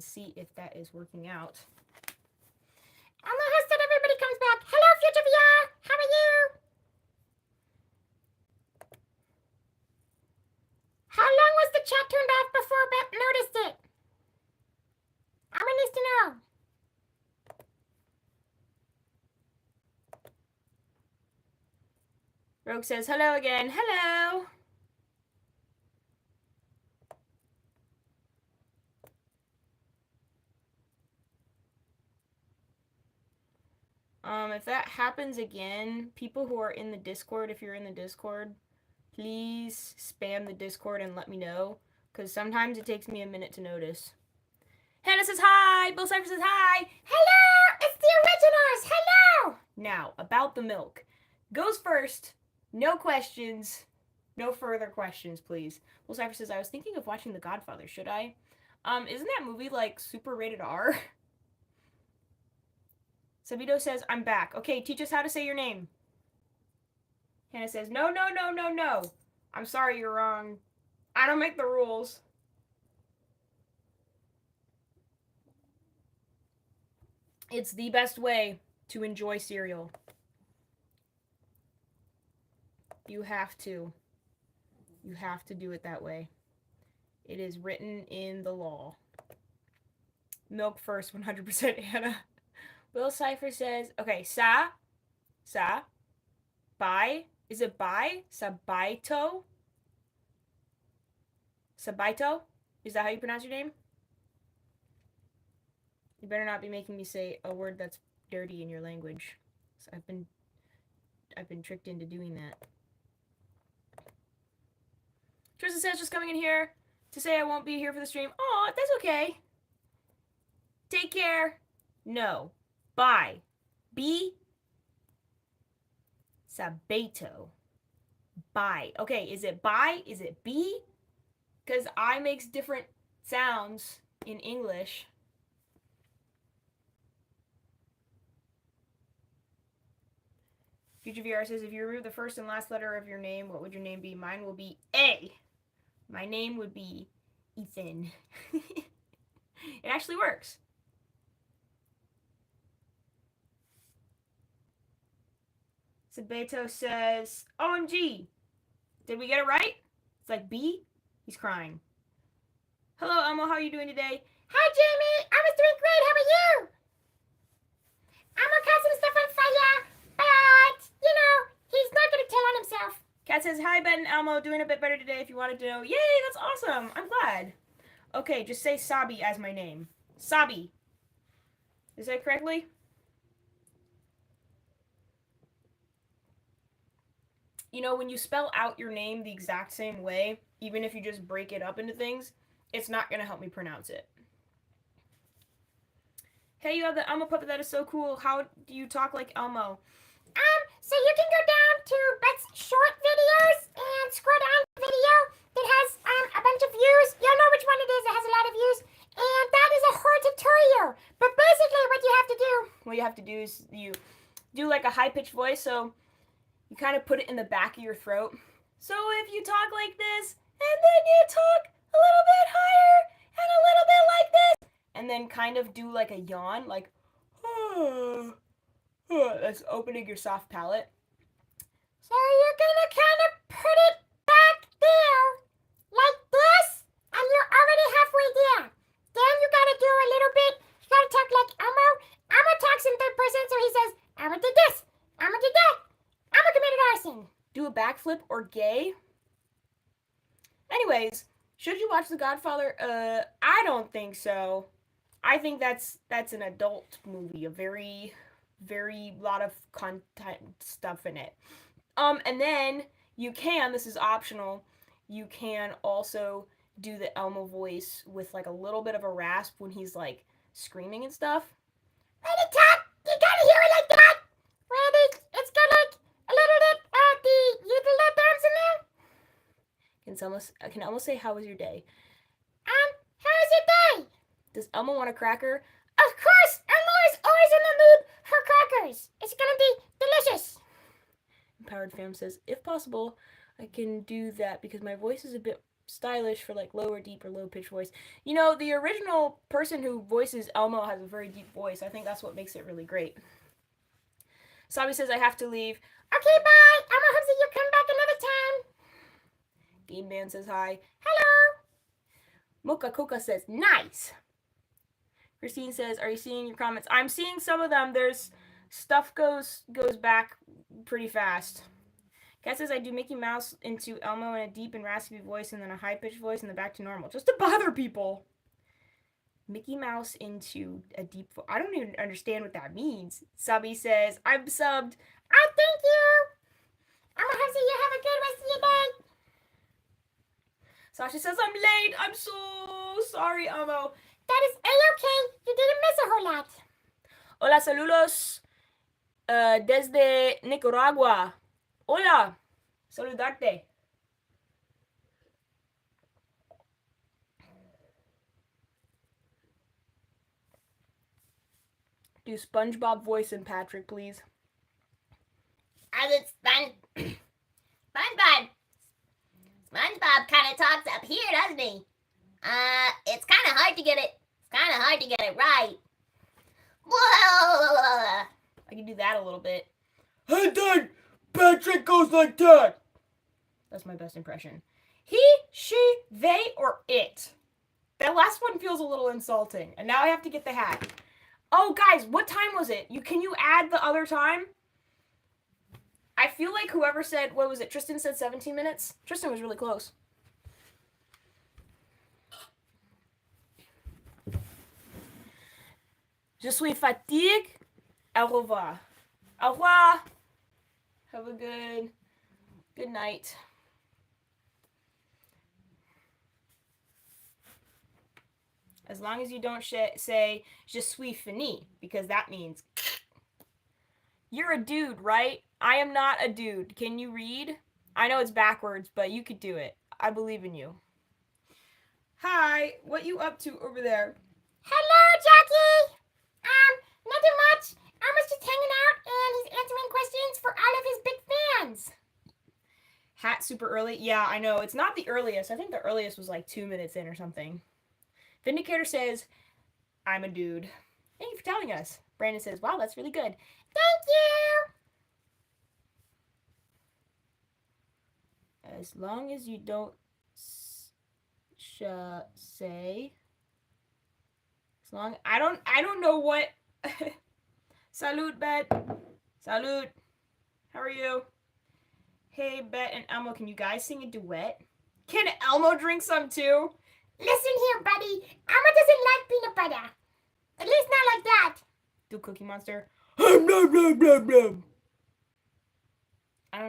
and see if that is working out. Elmo has said everybody comes back. Hello, future VR. How are you? How long was the chat turned off before Beth noticed it? Elmo needs to know. Rogue says hello again. Hello. If that happens again, people who are in the Discord, if you're in the Discord, please spam the Discord and let me know, because sometimes it takes me a minute to notice. Hannah says hi. Bill Cypher says hi. Hello, it's the originals. Hello. Now, about the milk. Goes first. No questions. No further questions, please. Bill Cypher says, I was thinking of watching The Godfather. Should I? Isn't that movie like super rated R? Sabito says, I'm back. Okay, teach us how to say your name. Hannah says, no. I'm sorry, you're wrong. I don't make the rules. It's the best way to enjoy cereal. You have to. You have to do it that way. It is written in the law. Milk first, 100% Hannah. Will Cypher says, okay, bye. Is it bye? Sabaito? Sabaito? Is that how you pronounce your name? You better not be making me say a word that's dirty in your language. So I've been tricked into doing that. Tristan says just coming in here to say I won't be here for the stream. Oh, that's okay. Take care. No. Bye. B. Sabato. Bye. Okay, is it bye? Is it B? Because I makes different sounds in English. Future VR says, if you remove the first and last letter of your name, what would your name be? Mine will be A. My name would be Ethan. It actually works. Sabato says, OMG. Did we get it right? It's like B. He's crying. Hello, Elmo. How are you doing today? Hi, Jamie. I was doing great. How are you? Elmo got some stuff on fire, but, he's not going to tell on himself. Kat says, hi, Ben and Elmo. Doing a bit better today if you wanted to know. Yay, that's awesome. I'm glad. Okay, just say Sabi as my name. Sabi. Is that correctly? When you spell out your name the exact same way, even if you just break it up into things, it's not going to help me pronounce it. Hey, you have the Elmo puppet. That is so cool. How do you talk like Elmo? So you can go down to Beth's short videos and scroll down the video that has a bunch of views. You'll know which one it is. It has a lot of views. And that is a whole tutorial. But basically what you have to do... What you have to do is you do like a high-pitched voice, so you kind of put it in the back of your throat. So if you talk like this, and then you talk a little bit higher, and a little bit like this, and then kind of do like a yawn, like, that's opening your soft palate. So you're gonna kind of put it back there, like this, and you're already halfway there. Then you gotta do a little bit, you gotta talk like Elmo. Elmo talks in third person, so he says, Elmo did this, Elmo did that, Elmo committed arson. Do a backflip or gay. Anyways, should you watch The Godfather? I don't think so. I think that's an adult movie, a very lot of content stuff in it. And then you can, this is optional, you can also do the Elmo voice with like a little bit of a rasp when he's like screaming and stuff. When it talk, you gotta hear it like that. When it's got like a little bit of the little terms in there. Can Elmo say, how was your day? How was your day? Does Elmo want a cracker? Of course! Elmo is always in the mood for crackers. It's gonna be delicious. Empowered Fam says, if possible, I can do that because my voice is a bit stylish for like lower, deep, or low pitch voice. You know, the original person who voices Elmo has a very deep voice. I think that's what makes it really great. Sabi says I have to leave. Okay, bye. Elmo hopes that you'll come back another time. Game Man says hi. Hello. Mocha Coca says nice. Christine says, "Are you seeing your comments?" I'm seeing some of them. There's stuff goes back pretty fast. Kat says I do Mickey Mouse into Elmo in a deep and raspy voice and then a high pitched voice and then back to normal, just to bother people. Mickey Mouse into a deep voice. I don't even understand what that means. Subby says I'm subbed. Oh, thank you. Elmo hopes that you have a good rest of your day. Sasha says I'm late. I'm so sorry, Elmo. That is A-okay. You didn't miss a whole lot. Hola, saludos desde Nicaragua. Hola, saludarte. Do SpongeBob voice in Patrick, please. SpongeBob. SpongeBob kind of talks up here, doesn't he? It's kind of hard to get it. Right. Whoa! I can do that a little bit. Hey, Dad, Patrick goes like that. That's my best impression. He, she, they, or it. That last one feels a little insulting. And now I have to get the hat. Oh, guys, what time was it? Can you add the other time? I feel like whoever said, what was it? Tristan said 17 minutes? Tristan was really close. Je suis fatigué. Au revoir. Au revoir. Have a good night. As long as you don't say je suis fini, because that means you're a dude, right? I am not a dude. Can you read? I know it's backwards, but you could do it. I believe in you. Hi, what you up to over there? Hello, Jackie. Nothing much. Elmo's just hanging out and he's answering questions for all of his big fans. Hat super early? Yeah, I know. It's not the earliest. I think the earliest was like 2 minutes in or something. Vindicator says, I'm a dude. Thank you for telling us. Brandon says, wow, that's really good. Thank you. As long as you don't say. As long I don't know what. Salute, Bet. Salute. How are you? Hey, Bet and Elmo, can you guys sing a duet? Can Elmo drink some too? Listen here, buddy. Elmo doesn't like peanut butter. At least not like that. Do Cookie Monster. I don't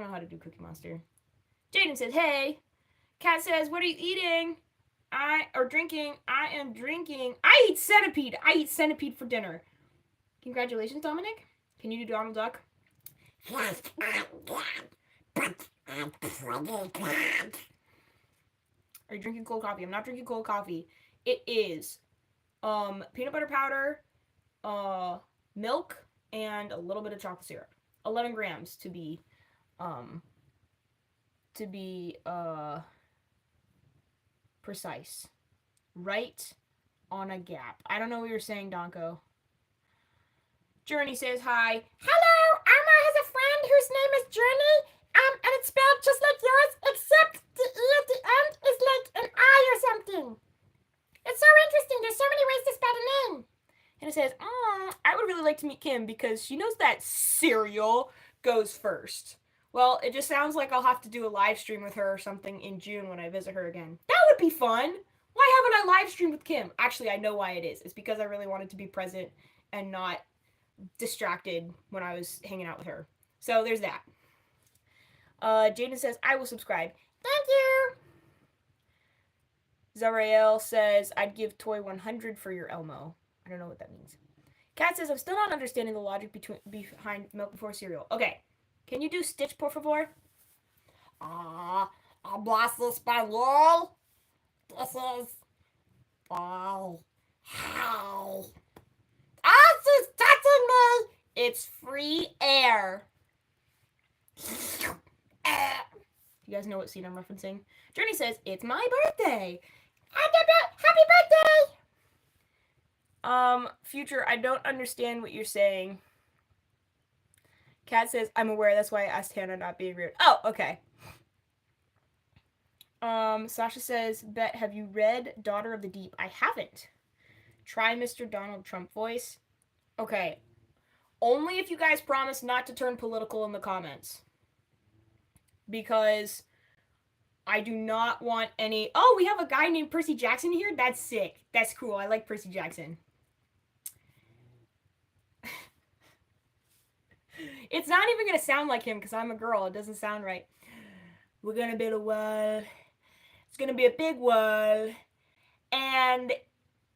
know how to do Cookie Monster. Jaden says, hey. Kat says, what are you eating? Drinking. I am drinking. I eat centipede. I eat centipede for dinner. Congratulations, Dominic. Can you do Donald Duck? Yes, but I'm pretty bad. Are you drinking cold coffee? I'm not drinking cold coffee. It is peanut butter powder, milk, and a little bit of chocolate syrup. 11 grams to be precise. Right on a gap. I don't know what you're saying, Donko. Journey says hi. Hello, Elmo has a friend whose name is Journey, and it's spelled just like yours, except the E at the end is like an I or something. It's so interesting. There's so many ways to spell the name. And it says, I would really like to meet Kim because she knows that cereal goes first. Well, it just sounds like I'll have to do a live stream with her or something in June when I visit her again. That would be fun. Why haven't I live streamed with Kim? Actually, I know why it is. It's because I really wanted to be present and not distracted when I was hanging out with her. So there's that. Jaden says, I will subscribe. Thank you. Zarael says, I'd give Toy 100 for your Elmo. I don't know what that means. Kat says, I'm still not understanding the logic behind milk before cereal. Okay. Can you do Stitch, por favor? Hablas español? This is... Oh. How? Oh, she's touching me! It's free air. Can you guys know what scene I'm referencing? Journey says, it's my birthday. Happy birthday! Future, I don't understand what you're saying. Kat says, I'm aware, that's why I asked Hannah not being rude. Oh, okay. Sasha says, Bet, have you read Daughter of the Deep? I haven't. Try Mr. Donald Trump voice. Okay. Only if you guys promise not to turn political in the comments. Because I do not want any... Oh, we have a guy named Percy Jackson here? That's sick. That's cool. I like Percy Jackson. It's not even going to sound like him because I'm a girl. It doesn't sound right. We're going to build a wall. It's going to be a big wall. And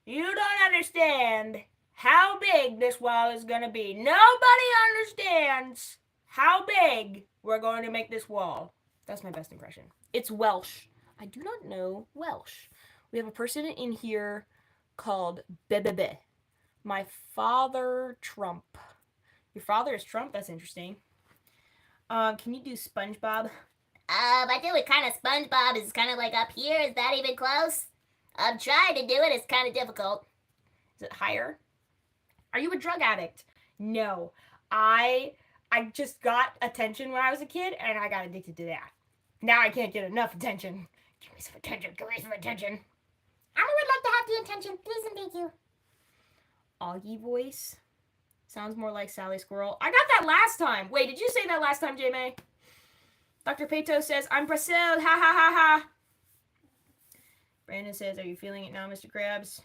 you don't understand how big this wall is going to be. Nobody understands how big we're going to make this wall. That's my best impression. It's Welsh. I do not know Welsh. We have a person in here called Bebebe. My father Trump. Your father is Trump? That's interesting. Can you do SpongeBob? I do it kind of. SpongeBob is kind of like up here. Is that even close? I'm trying to do it. It's kind of difficult. Is it higher? Are you a drug addict? No. I just got attention when I was a kid, and I got addicted to that. Now I can't get enough attention. Give me some attention. Give me some attention. I would like to have the attention. Please and thank you. Augie voice. Sounds more like Sally Squirrel. I got that last time. Wait, did you say that last time, J-May? Dr. Pato says, I'm Brazil. Ha ha ha ha. Brandon says, are you feeling it now, Mr. Krabs?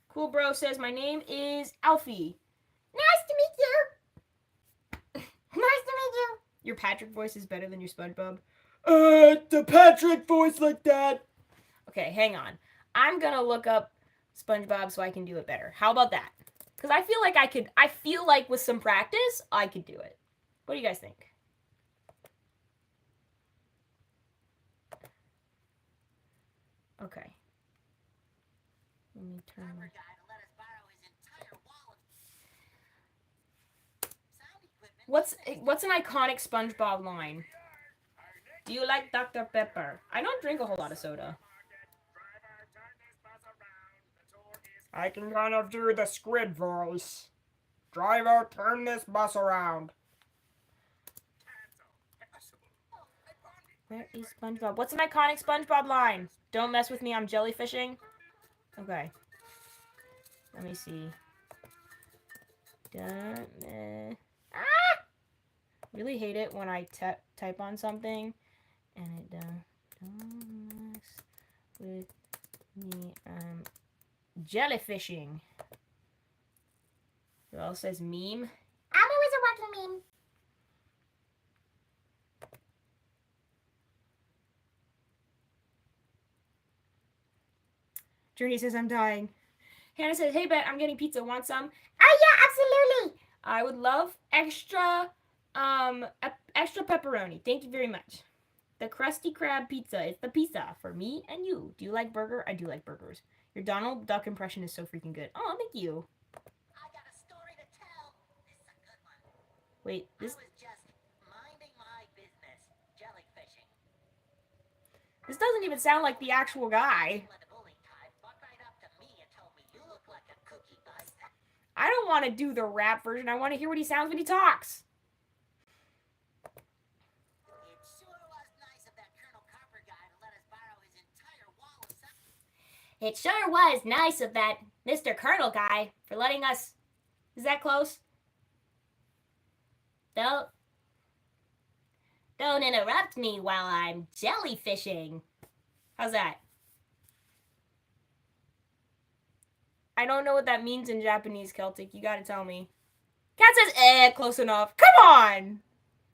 Cool Bro says, my name is Alfie. Nice to meet you. Nice to meet you. Your Patrick voice is better than your SpongeBob. The Patrick voice like that. Okay, hang on. I'm gonna look up SpongeBob so I can do it better. How about that? Because I feel like with some practice, I could do it. What do you guys think? Okay. Let me turn my... What's an iconic SpongeBob line? Do you like Dr. Pepper? I don't drink a whole lot of soda. I can kind of do the squid voice. Driver, turn this bus around. Where is SpongeBob? What's an iconic SpongeBob line? Don't mess with me, I'm jellyfishing. Okay. Let me see. Really hate it when I type on something and it don't mess with me. I'm jellyfishing. It all says meme. Elmo is a walking meme. Journey says I'm dying. Hannah says, hey, Bet, I'm getting pizza. Want some? Oh, yeah, absolutely. I would love extra pepperoni. Thank you very much. The Krusty Krab pizza. It's the pizza for me and you. Do you like burger? I do like burgers. Your Donald Duck impression is so freaking good. Oh, thank you. I got a story to tell. This is a good one. Wait, this... I was just minding my business, jellyfishing. This doesn't even sound like the actual guy. I don't want to do the rap version. I want to hear what he sounds when he talks. It sure was nice of that Mr. Colonel guy for letting us... Is that close? Don't interrupt me while I'm jellyfishing. How's that? I don't know what that means in Japanese, Celtic. You gotta tell me. Cat says, close enough. Come on!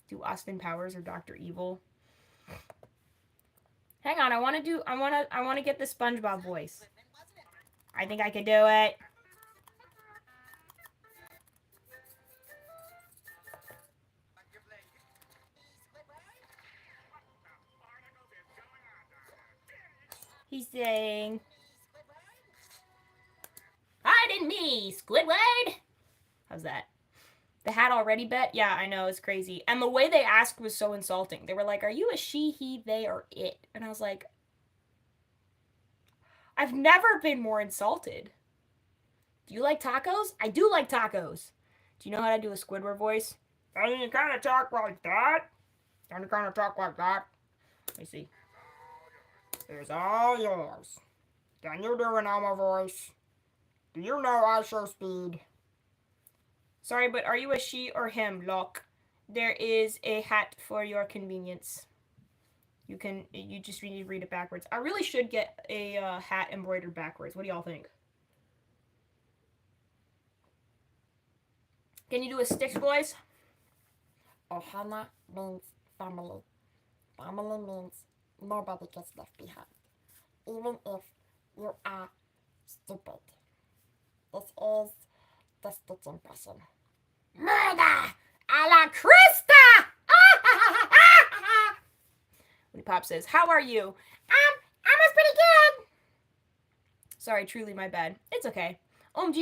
Do Austin Powers or Dr. Evil? Hang on, I want to get the SpongeBob voice. I think I could do it. He's saying, pardon me, Squidward. How's that? The hat already bet? Yeah, I know, it's crazy. And the way they asked was so insulting. They were like, are you a she, he, they, or it? And I was like, I've never been more insulted. Do you like tacos? I do like tacos. Do you know how to do a Squidward voice? And you kind of talk like that. And you kind of talk like that. Let me see. It's all yours. Can you do an Elmo voice? Do you know I show speed? Sorry, but are you a she or him, Locke? There is a hat for your convenience. You just need to read it backwards. I really should get a hat embroidered backwards. What do y'all think? Can you do a Stitch voice? Ohana means family. Family means nobody gets left behind, even if you are stupid. This is the Stitch impression. Murder a la Krista! When Pop says, how are you? I was pretty good. Sorry, truly my bad. It's okay. OMG,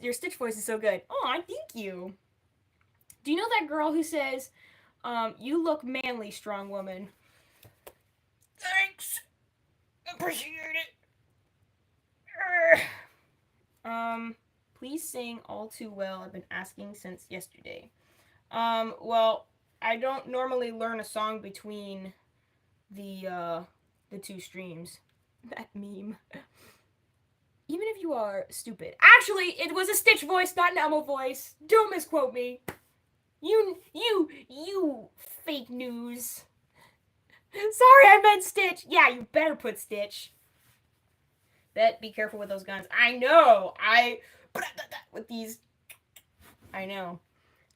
your Stitch voice is so good. Oh, thank you. Do you know that girl who says, you look manly, strong woman? Thanks. Appreciate it. Please sing All Too Well. I've been asking since yesterday. Well, I don't normally learn a song between the two streams. That meme. Even if you are stupid. Actually, it was a Stitch voice, not an Elmo voice. Don't misquote me. You fake news. Sorry, I meant Stitch. Yeah, you better put Stitch. Bet, be careful with those guns. I know. With these. I know.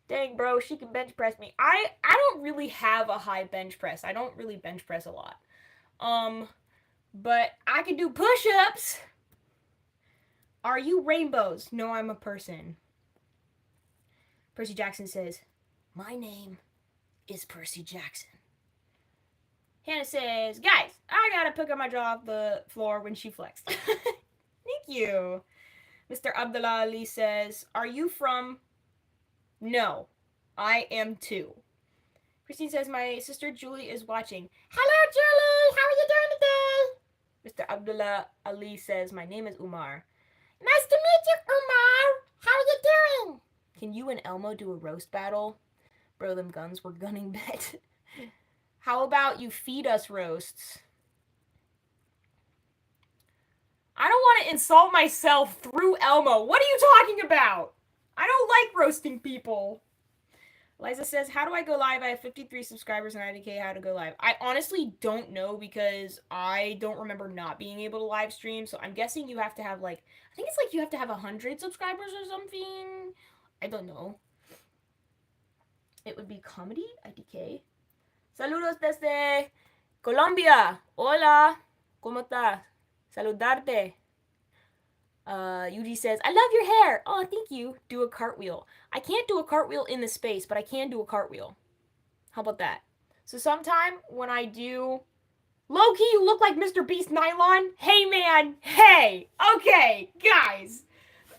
Dang, bro, she can bench press me. I don't really have a high bench press. I don't really bench press a lot. But I can do push-ups. Are you rainbows? No, I'm a person. Percy Jackson says, my name is Percy Jackson. Hannah says, guys, I gotta pick up my jaw off the floor when she flexed. Thank you. Mr. Abdullah Ali says, are you from? No, I am too. Christine says, my sister Julie is watching. Hello, Julie. How are you doing today? Mr. Abdullah Ali says, my name is Umar. Nice to meet you, Umar. How are you doing? Can you and Elmo do a roast battle? Bro, them guns were gunning bet. How about you feed us roasts? I don't want to insult myself through Elmo. What are you talking about? I don't like roasting people. Liza says, how do I go live? I have 53 subscribers and IDK. How to go live? I honestly don't know because I don't remember not being able to live stream. So I'm guessing you have to have like, I think it's like you have to have 100 subscribers or something. I don't know. It would be comedy, IDK. Saludos desde Colombia. Hola. ¿Cómo estás? Saludarte. Yuji says, I love your hair. Oh, thank you. Do a cartwheel. I can't do a cartwheel in the space, but I can do a cartwheel. How about that? So sometime when I do... Low-key, you look like Mr. Beast Nylon. Hey, man. Hey. Okay, guys.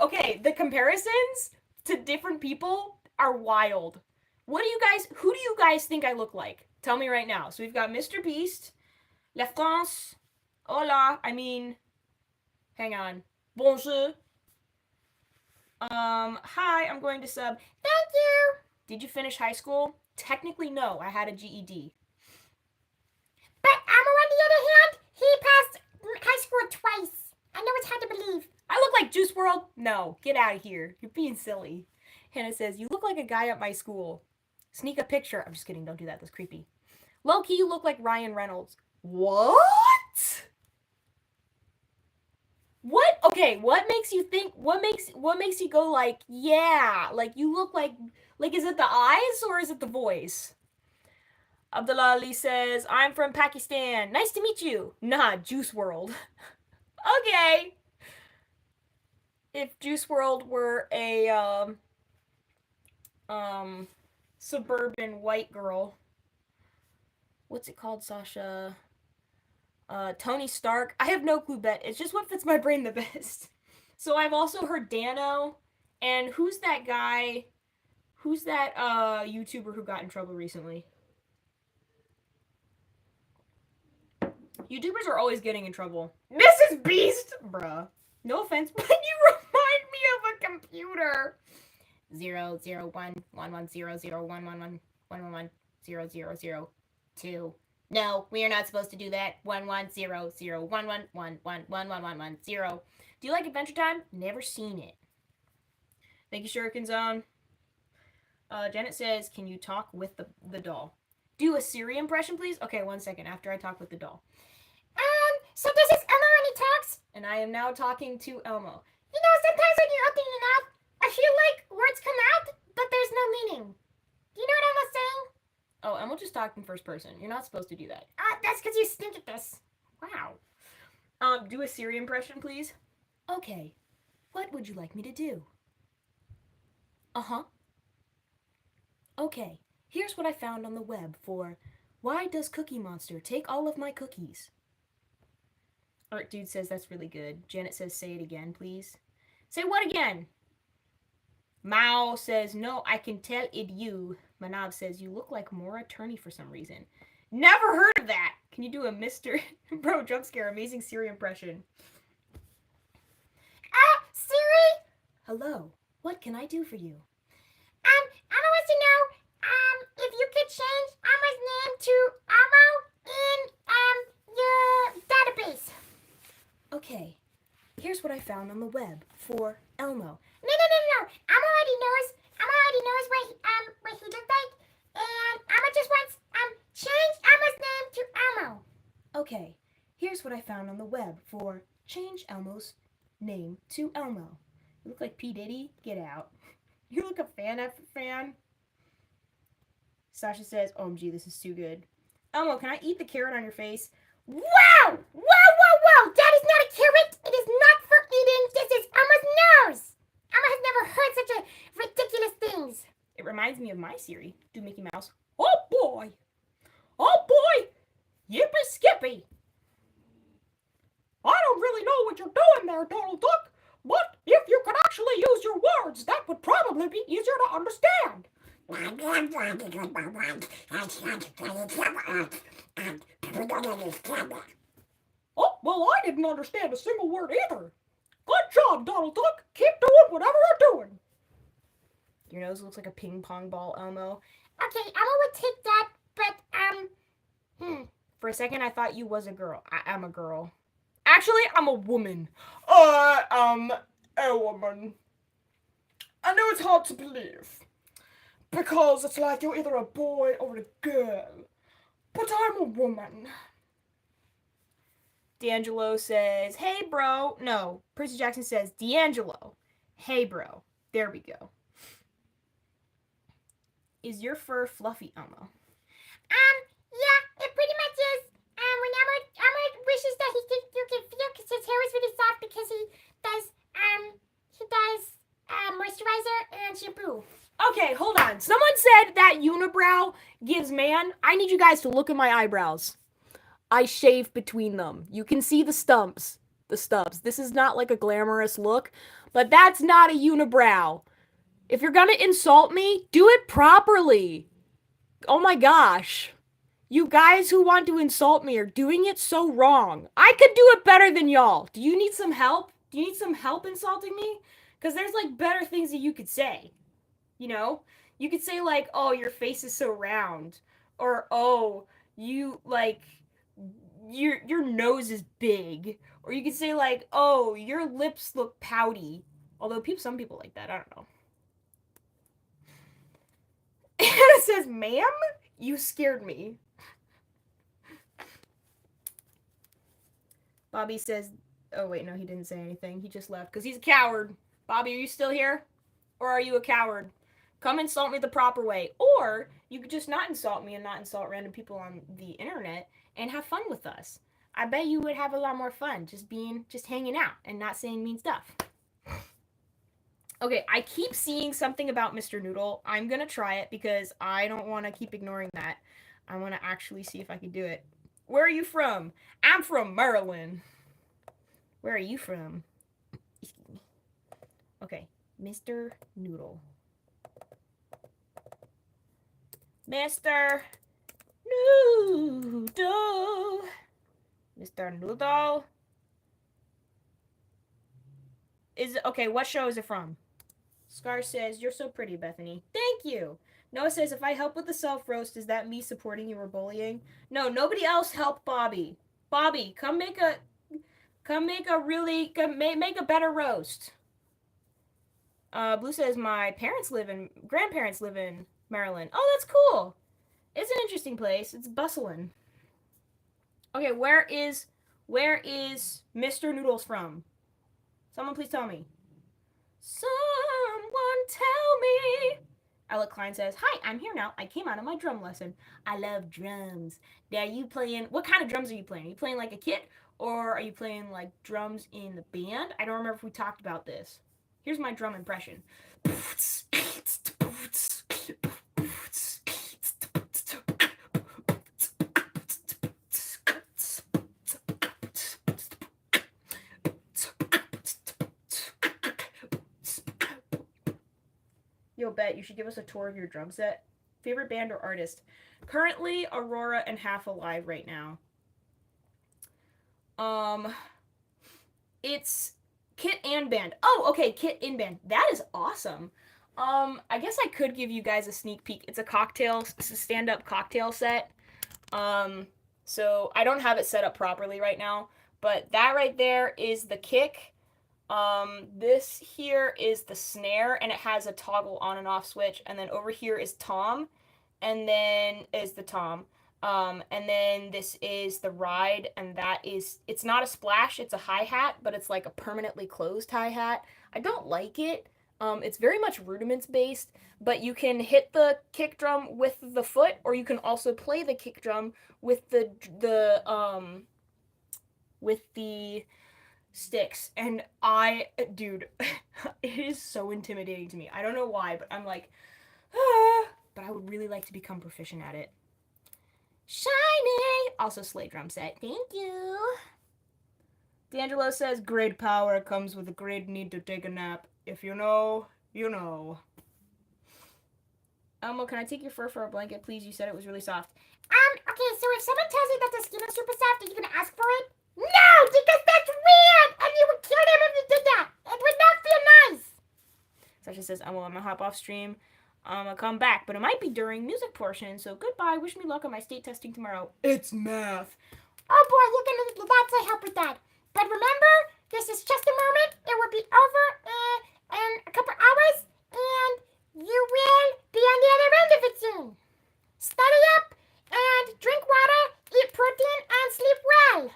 Okay, the comparisons to different people are wild. Who do you guys think I look like? Tell me right now. So we've got Mr. Beast, La France, hola, hang on. Bonjour. Hi, I'm going to sub. Thank you. Did you finish high school? Technically, no. I had a GED. But Elmo, on the other hand, he passed high school twice. I know it's hard to believe. I look like Juice WRLD? No, get out of here. You're being silly. Hannah says, you look like a guy at my school. Sneak a picture. I'm just kidding. Don't do that. That's creepy. Low-key, you look like Ryan Reynolds. What? What? Okay, what makes you think, what makes you go like, yeah, like you look like is it the eyes or is it the voice? Abdullah Ali says, I'm from Pakistan. Nice to meet you. Nah, Juice WRLD. Okay. If Juice WRLD were a, suburban white girl. What's it called, Sasha? Tony Stark. I have no clue, bet. It's just what fits my brain the best. So I've also heard Dano. And who's that guy Who's that YouTuber who got in trouble recently? YouTubers are always getting in trouble. Mrs. Beast, bruh. No offense, but you remind me of a computer. 00111001111110002. No, we are not supposed to do that. 11001111111110. Do you like Adventure Time? Never seen it. Thank you, Shuriken Zone. Janet says, "Can you talk with the doll? Do a Siri impression, please." Okay, 1 second. After I talk with the doll. So this is Elmo when he talks? And I am now talking to Elmo. You know, sometimes when you open your mouth, I feel like words come out, but there's no meaning. Do you know what Elmo's saying? Oh, Elmo just talked in first person. You're not supposed to do that. That's because you stink at this. Wow. Do a Siri impression, please. Okay. What would you like me to do? Uh-huh. Okay. Here's what I found on the web for why does Cookie Monster take all of my cookies? Art Dude says that's really good. Janet says say it again, please. Say what again? Mao says, no, I can tell it you. Manav says, you look like more attorney for some reason. Never heard of that. Can you do a Mr. Bro jump scare amazing Siri impression? Siri? Hello. What can I do for you? Elmo wants to know, if you could change Elmo's name to Elmo in, your database. Okay. Here's what I found on the web for Elmo. No. Elmo already knows what he looked like, and Elmo just wants, change Elmo's name to Elmo. Okay. Here's what I found on the web for change Elmo's name to Elmo. You look like P. Diddy. Get out. You look a fan. Sasha says, OMG, this is too good. Elmo, can I eat the carrot on your face? Wow! That is not a carrot. It is not for eating. This is Elmo's nose. Elmo has never heard such a ridiculous things. It reminds me of my Siri. Do Mickey Mouse. Oh boy! Yippee skippy! I don't really know what you're doing there, Donald Duck, but if you could actually use your words, that would probably be easier to understand. Oh, well, I didn't understand a single word either. Good job, Donald Duck. Keep doing whatever you're doing. Your nose looks like a ping pong ball, Elmo. Okay, Elmo would take that, but, For a second, I thought you was a girl. I'm a girl. Actually, I'm a woman. A woman. I know it's hard to believe. Because it's like you're either a boy or a girl. But I'm a woman. D'Angelo says, hey, bro. No, Percy Jackson says, D'Angelo. Hey, bro. There we go. Is your fur fluffy, Elmo? Yeah, it pretty much is. When Elmo wishes that you can feel because his hair is really soft because he does moisturizer and shampoo. Okay, hold on. Someone said that unibrow gives man. I need you guys to look at my eyebrows. I shave between them. You can see the stumps. The stubs. This is not like a glamorous look, but that's not a unibrow. If you're gonna insult me, do it properly. Oh my gosh. You guys who want to insult me are doing it so wrong. I could do it better than y'all. Do you need some help? Do you need some help insulting me? Because there's like better things that you could say. You know? You could say like, oh, your face is so round. Or, oh, you like your nose is big. Or you could say like, oh, your lips look pouty. Although some people like that, I don't know. It says, ma'am, you scared me. Bobby says, oh wait, no, he didn't say anything. He just left because he's a coward. Bobby, are you still here? Or are you a coward? Come insult me the proper way. Or you could just not insult me and not insult random people on the internet and have fun with us. I bet you would have a lot more fun just hanging out and not saying mean stuff. Okay, I keep seeing something about Mr. Noodle. I'm going to try it because I don't want to keep ignoring that. I want to actually see if I can do it. Where are you from? I'm from Maryland. Where are you from? Okay, Mr. Noodle. Mr. Noodle. Mr. Noodle. Okay, what show is it from? Scar says, "You're so pretty, Bethany." Thank you. Noah says, "If I help with the self roast, is that me supporting you or bullying?" No, nobody else helped Bobby. Bobby, make a better roast. Blue says, "My grandparents live in Maryland." Oh, that's cool. It's an interesting place. It's bustling. Okay, where is Mr. Noodles from? Someone please tell me. Someone tell me. Alec Klein says, "Hi, I'm here now. I came out of my drum lesson. I love drums. Are you playing? What kind of drums are you playing? Are you playing like a kit, or are you playing like drums in the band? I don't remember if we talked about this. Here's my drum impression." Yo, Bet, you should give us a tour of your drum set. Favorite band or artist? Currently, Aurora and Half Alive right now. It's kit and band. Oh, okay, kit and band. That is awesome. I guess I could give you guys a sneak peek. It's a stand-up cocktail set. So I don't have it set up properly right now, but that right there is the kick. This here is the snare, and it has a toggle on and off switch. And then over here is tom, and then is the tom. And then this is the ride, and it's not a splash, it's a hi-hat, but it's like a permanently closed hi-hat. I don't like it. It's very much rudiments based, but you can hit the kick drum with the foot, or you can also play the kick drum with the sticks. And dude, it is so intimidating to me. I don't know why, but I'm like, but I would really like to become proficient at it. Shiny! Also, sleigh drum set. Thank you. D'Angelo says, "Great power comes with a great need to take a nap. If you know, you know." Elmo, can I take your fur for a blanket, please? You said it was really soft. Okay, so if someone tells you that the skin is super soft, are you gonna ask for it? No, because that's weird, and you would kill them if you did that. It would not feel nice. Sasha says, "I'm gonna hop off stream. I'll come back, but it might be during music portion, so goodbye. Wish me luck on my state testing tomorrow." It's math. Oh boy, you're gonna need lots of help with that. But remember, this is just a moment. It will be over in a couple hours, and you will be on the other end of it soon. Study up and drink water, eat protein, and sleep well.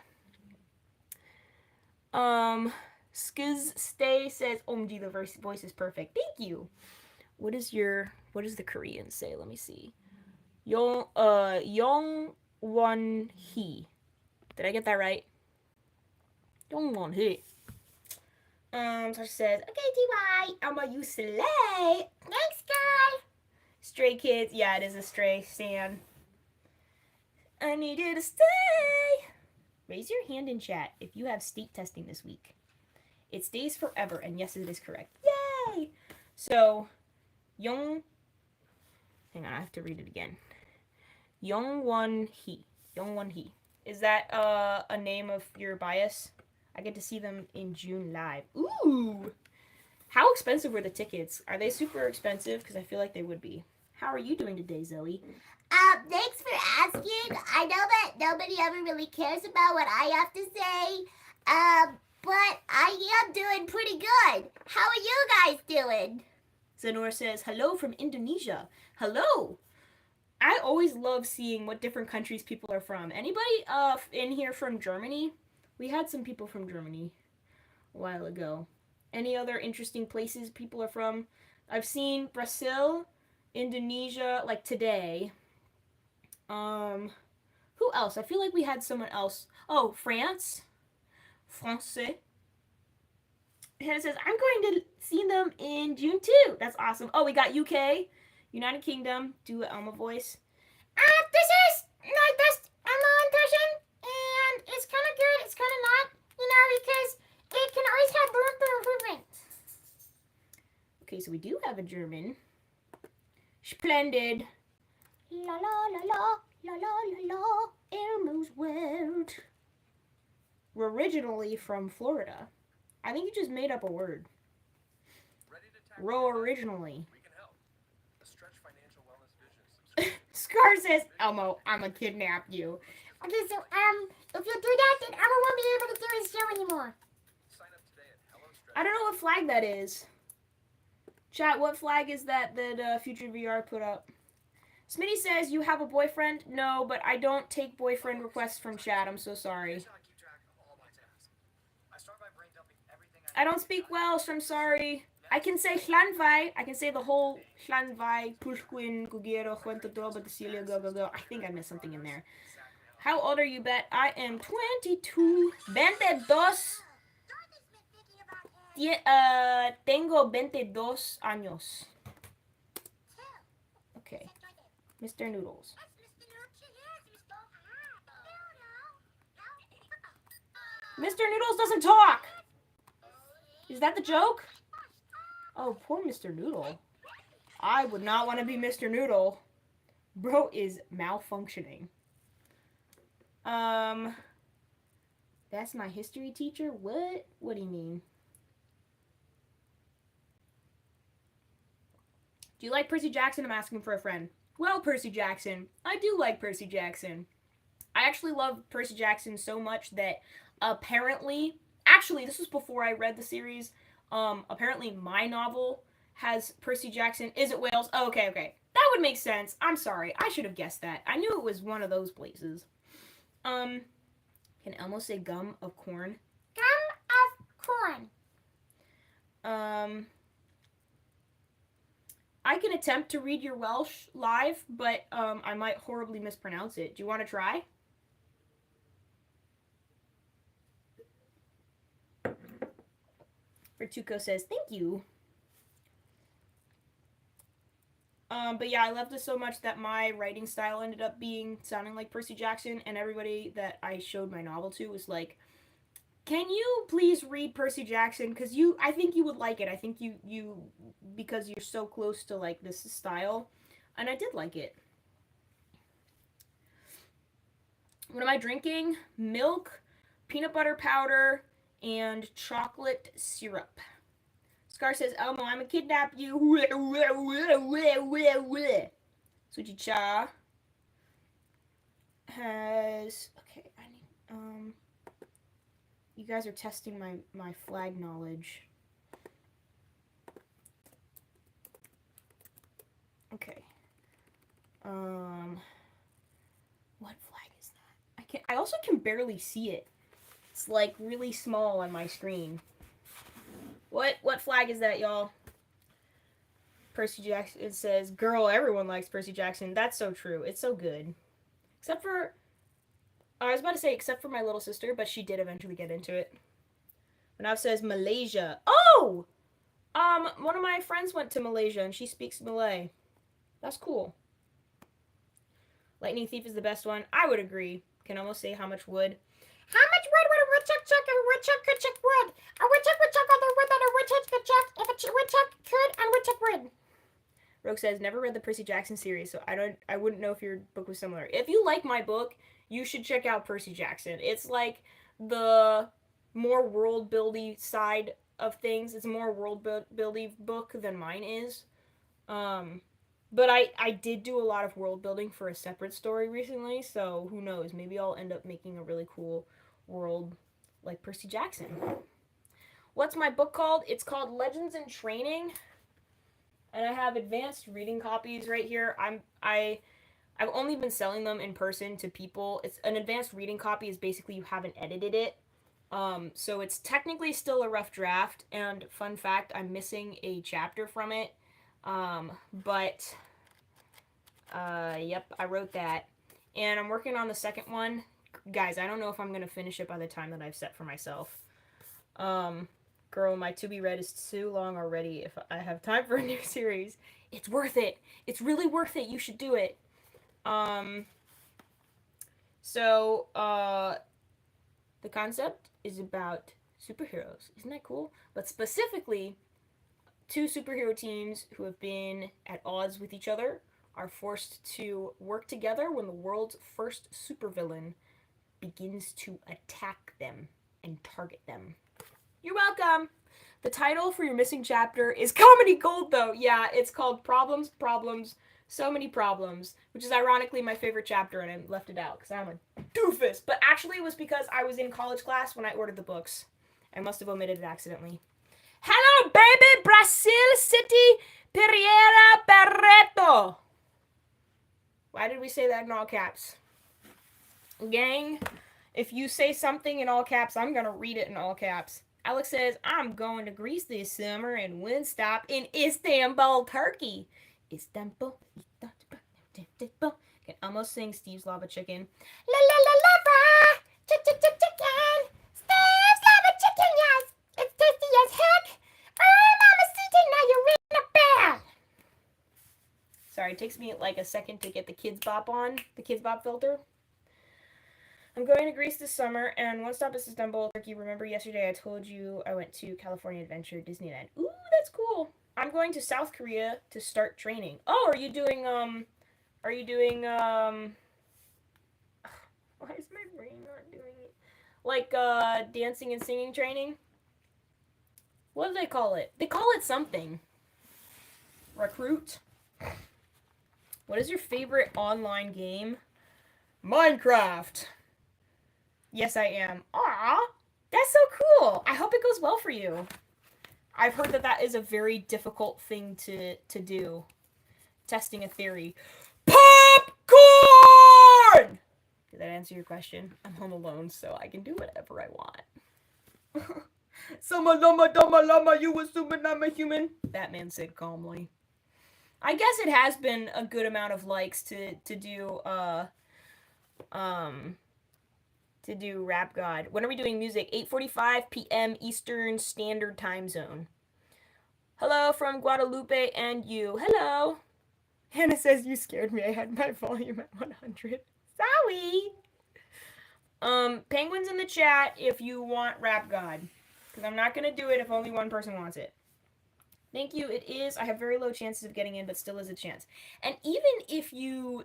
Skiz Stay says, "OMG, the voice is perfect. Thank you." What does the Korean say? Let me see. Yong Won Hee. Did I get that right? Yong Won Hee. So she says, "Okay, TY, I'ma you slay." Thanks, girl. Stray Kids. Yeah, it is a stray stan. I need you to stay. Raise your hand in chat if you have state testing this week. It stays forever, and yes, it is correct. Yay! So, hang on, I have to read it again. Yongwon Hee. Is that a name of your bias? I get to see them in June live. Ooh! How expensive were the tickets? Are they super expensive? Because I feel like they would be. How are you doing today, Zoe? Thanks for asking. I know that nobody ever really cares about what I have to say. But I am doing pretty good. How are you guys doing? Zenor says, "Hello from Indonesia." Hello! I always love seeing what different countries people are from. Anybody in here from Germany? We had some people from Germany a while ago. Any other interesting places people are from? I've seen Brazil, Indonesia, like today. Who else? I feel like we had someone else. Oh, France. Francais. And it says, "I'm going to see them in June too." That's awesome. Oh, we got UK, United Kingdom. Do an Elmo voice. This is my best Elmo impression, and it's kind of good, it's kind of not, because it can always have room for improvement. Okay, so we do have a German. Splendid. La la la la la la la la. Elmo's world. We're originally from Florida. I think you just made up a word. Row originally. Scar says, Elmo, I'ma kidnap you. Okay, so if you do that, then Elmo won't be able to do his show anymore. I don't know what flag that is. Chat, what flag is that Future VR put up? Smitty says, you have a boyfriend? No, but I don't take boyfriend requests from chat. I'm so sorry. I don't speak Welsh. I'm sorry. I can say Llanfai. I can say the whole Llanfai, Pushquin, Gugiero, Juentoto, Batasilia, go, go, go. I think I missed something in there. How old are you, Bet? I am 22. 22. Tengo 22 años. Okay. Mr. Noodles. Mr. Noodles doesn't talk! Is that the joke? Oh, poor Mr. Noodle. I would not want to be Mr. Noodle. Bro is malfunctioning. That's my history teacher? What? What do you mean? Do you like Percy Jackson? I'm asking for a friend. Well, Percy Jackson. I do like Percy Jackson. I actually love Percy Jackson so much that apparently, actually, this was before I read the series. Apparently, my novel has Percy Jackson. Is it Wales? Oh, okay, okay. That would make sense. I'm sorry. I should have guessed that. I knew it was one of those places. Can Elmo say gum of corn? Gum of corn. I can attempt to read your Welsh live, but I might horribly mispronounce it. Do you want to try? Vertuco says, thank you. But yeah, I loved it so much that my writing style ended up sounding like Percy Jackson, and everybody that I showed my novel to was like, can you please read Percy Jackson? Because I think you would like it. I think you, because you're so close to like this style, and I did like it. What am I drinking? Milk, peanut butter powder, and chocolate syrup. Scar says, Elmo, I'm gonna kidnap you. Suji Cha has, okay, I need, you guys are testing my flag knowledge. Okay. What flag is that? I also can barely see it. It's like really small on my screen. What flag is that, y'all? Percy Jackson. It says, girl, everyone likes Percy Jackson. That's so true. It's so good. Except for, I was about to say except for my little sister, but she did eventually get into it. But now it says Malaysia. Oh! One of my friends went to Malaysia and she speaks Malay. That's cool. Lightning Thief is the best one. I would agree. Can almost say how much wood. How much wood would a woodchuck chuck if a woodchuck could chuck wood? A woodchuck would chuck all the wood that a woodchuck could chuck if a woodchuck could and woodchuck would. Rogue says, never read the Percy Jackson series, so I wouldn't know if your book was similar. If you like my book, you should check out Percy Jackson. It's like the more world building side of things. It's a more world building book than mine is. But I did do a lot of world building for a separate story recently, so who knows? Maybe I'll end up making a really cool world like Percy Jackson. What's my book called? It's called Legends in Training. And I have advanced reading copies right here. I've only been selling them in person to people. It's an advanced reading copy is basically you haven't edited it. So it's technically still a rough draft, and fun fact, I'm missing a chapter from it. But yep, I wrote that. And I'm working on the second one. Guys, I don't know if I'm gonna finish it by the time that I've set for myself. Girl, my to be read is too long already. If I have time for a new series, it's worth it. It's really worth it. You should do it. So the concept is about superheroes. Isn't that cool? But specifically, two superhero teams who have been at odds with each other are forced to work together when the world's first supervillain begins to attack them and target them. You're welcome. The title for your missing chapter is Comedy Gold, though. Yeah, it's called Problems, Problems, So Many Problems, which is ironically my favorite chapter, and I left it out because I'm a doofus. But actually, it was because I was in college class when I ordered the books. I must have omitted it accidentally. Hello, baby! Brazil City, Pereira Barreto. Why did we say that in all caps? Gang, if you say something in all caps, I'm going to read it in all caps. Alex says, I'm going to Greece this summer and one stop in Istanbul, Turkey. Istanbul. Can almost sing Steve's Lava Chicken. La la la lava, chicken. Steve's lava chicken, yes. It's tasty as heck. Oh, Mama Cita, now you're ringing a bell. Sorry, it takes me like a second to get the Kids Bop on, the Kids Bop filter. I'm going to Greece this summer, and one stop is Istanbul, Turkey. Remember yesterday I told you I went to California Adventure, Disneyland. Ooh, that's cool. I'm going to South Korea to start training. Oh, are you doing, why is my brain not doing it? Like, dancing and singing training? What do they call it? They call it something. Recruit? What is your favorite online game? Minecraft. Yes, I am. Aw, that's so cool. I hope it goes well for you. I've heard that is a very difficult thing to do. Testing a theory. Popcorn! Did that answer your question? I'm home alone, so I can do whatever I want. Sama lama dama lama, you assuming I'm a human? Batman said calmly. I guess it has been a good amount of likes to do Rap God. When are we doing music? 8:45 p.m. Eastern Standard Time Zone. Hello from Guadalupe and you. Hello. Hannah says you scared me. I had my volume at 100. Sorry. Penguins in the chat if you want Rap God. Because I'm not going to do it if only one person wants it. Thank you. It is. I have very low chances of getting in, but still is a chance. And even if you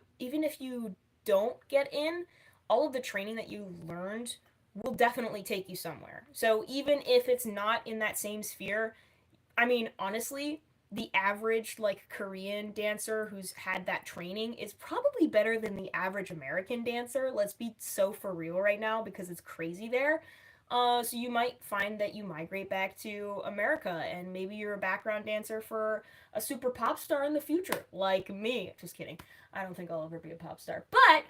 don't get in, all of the training that you learned will definitely take you somewhere. So even if it's not in that same sphere, I mean, honestly, the average like Korean dancer who's had that training is probably better than the average American dancer. Let's be so for real right now because it's crazy there. So you might find that you migrate back to America and maybe you're a background dancer for a super pop star in the future, like me. Just kidding. I don't think I'll ever be a pop star. But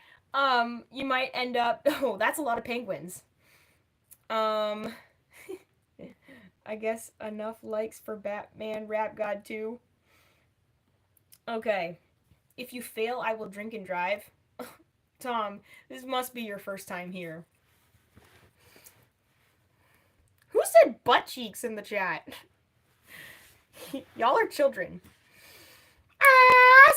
you might end up. Oh, that's a lot of penguins. I guess enough likes for Batman Rap God 2. Okay. If you fail, I will drink and drive. Tom, this must be your first time here. Who said butt cheeks in the chat? Y'all are children.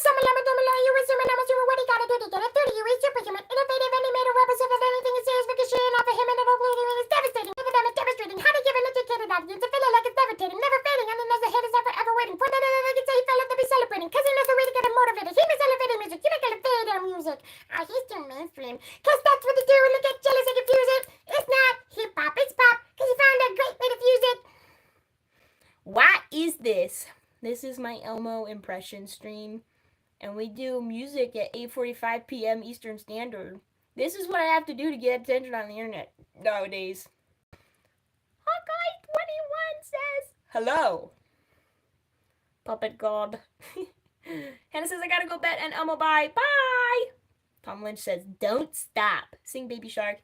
Some lama dama lama, you assuming I'm assuming what he gotta do to get it through to you. He's superhuman, innovative, and he made a representative of anything is serious because she ain't off of him and it is devastating. Even them is demonstrating how to give an educated audience a feeling like it's levitating, never fading, and then as the head is ever waiting for that they can say he felt like to be celebrating, cause he knows the way to get him motivated. He makes elevated music, you make elevated music. He's too mainstream, cause that's what they do when they get jealous and confuse it. It's not hip hop, it's pop, cause he found a great way to fuse it. What is this? This is my Elmo impression stream. And we do music at 8:45 p.m. Eastern Standard. This is what I have to do to get attention on the internet nowadays. Hawkeye21 says, hello. Puppet God. Hannah says, I gotta go bet and Elmo bye. Bye. Tom Lynch says, don't stop. Sing Baby Shark.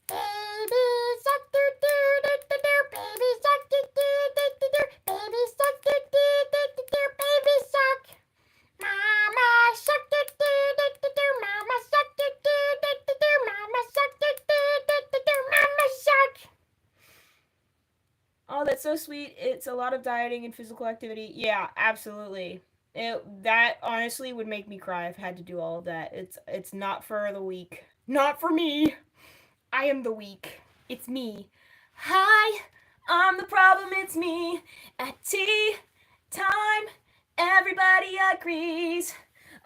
Baby shark do do do do do, baby shark do do do do do, baby shark do do do do do, baby shark. Mama shark do do do do do, mama shark do do do do do, mama shark do do do do do, mama shark. Oh, that's so sweet. It's a lot of dieting and physical activity. Yeah, absolutely. That honestly would make me cry if I had to do all of that. It's not for the weak. Not for me. I am the weak. It's me. Hi, I'm the problem. It's me. At tea time, everybody agrees.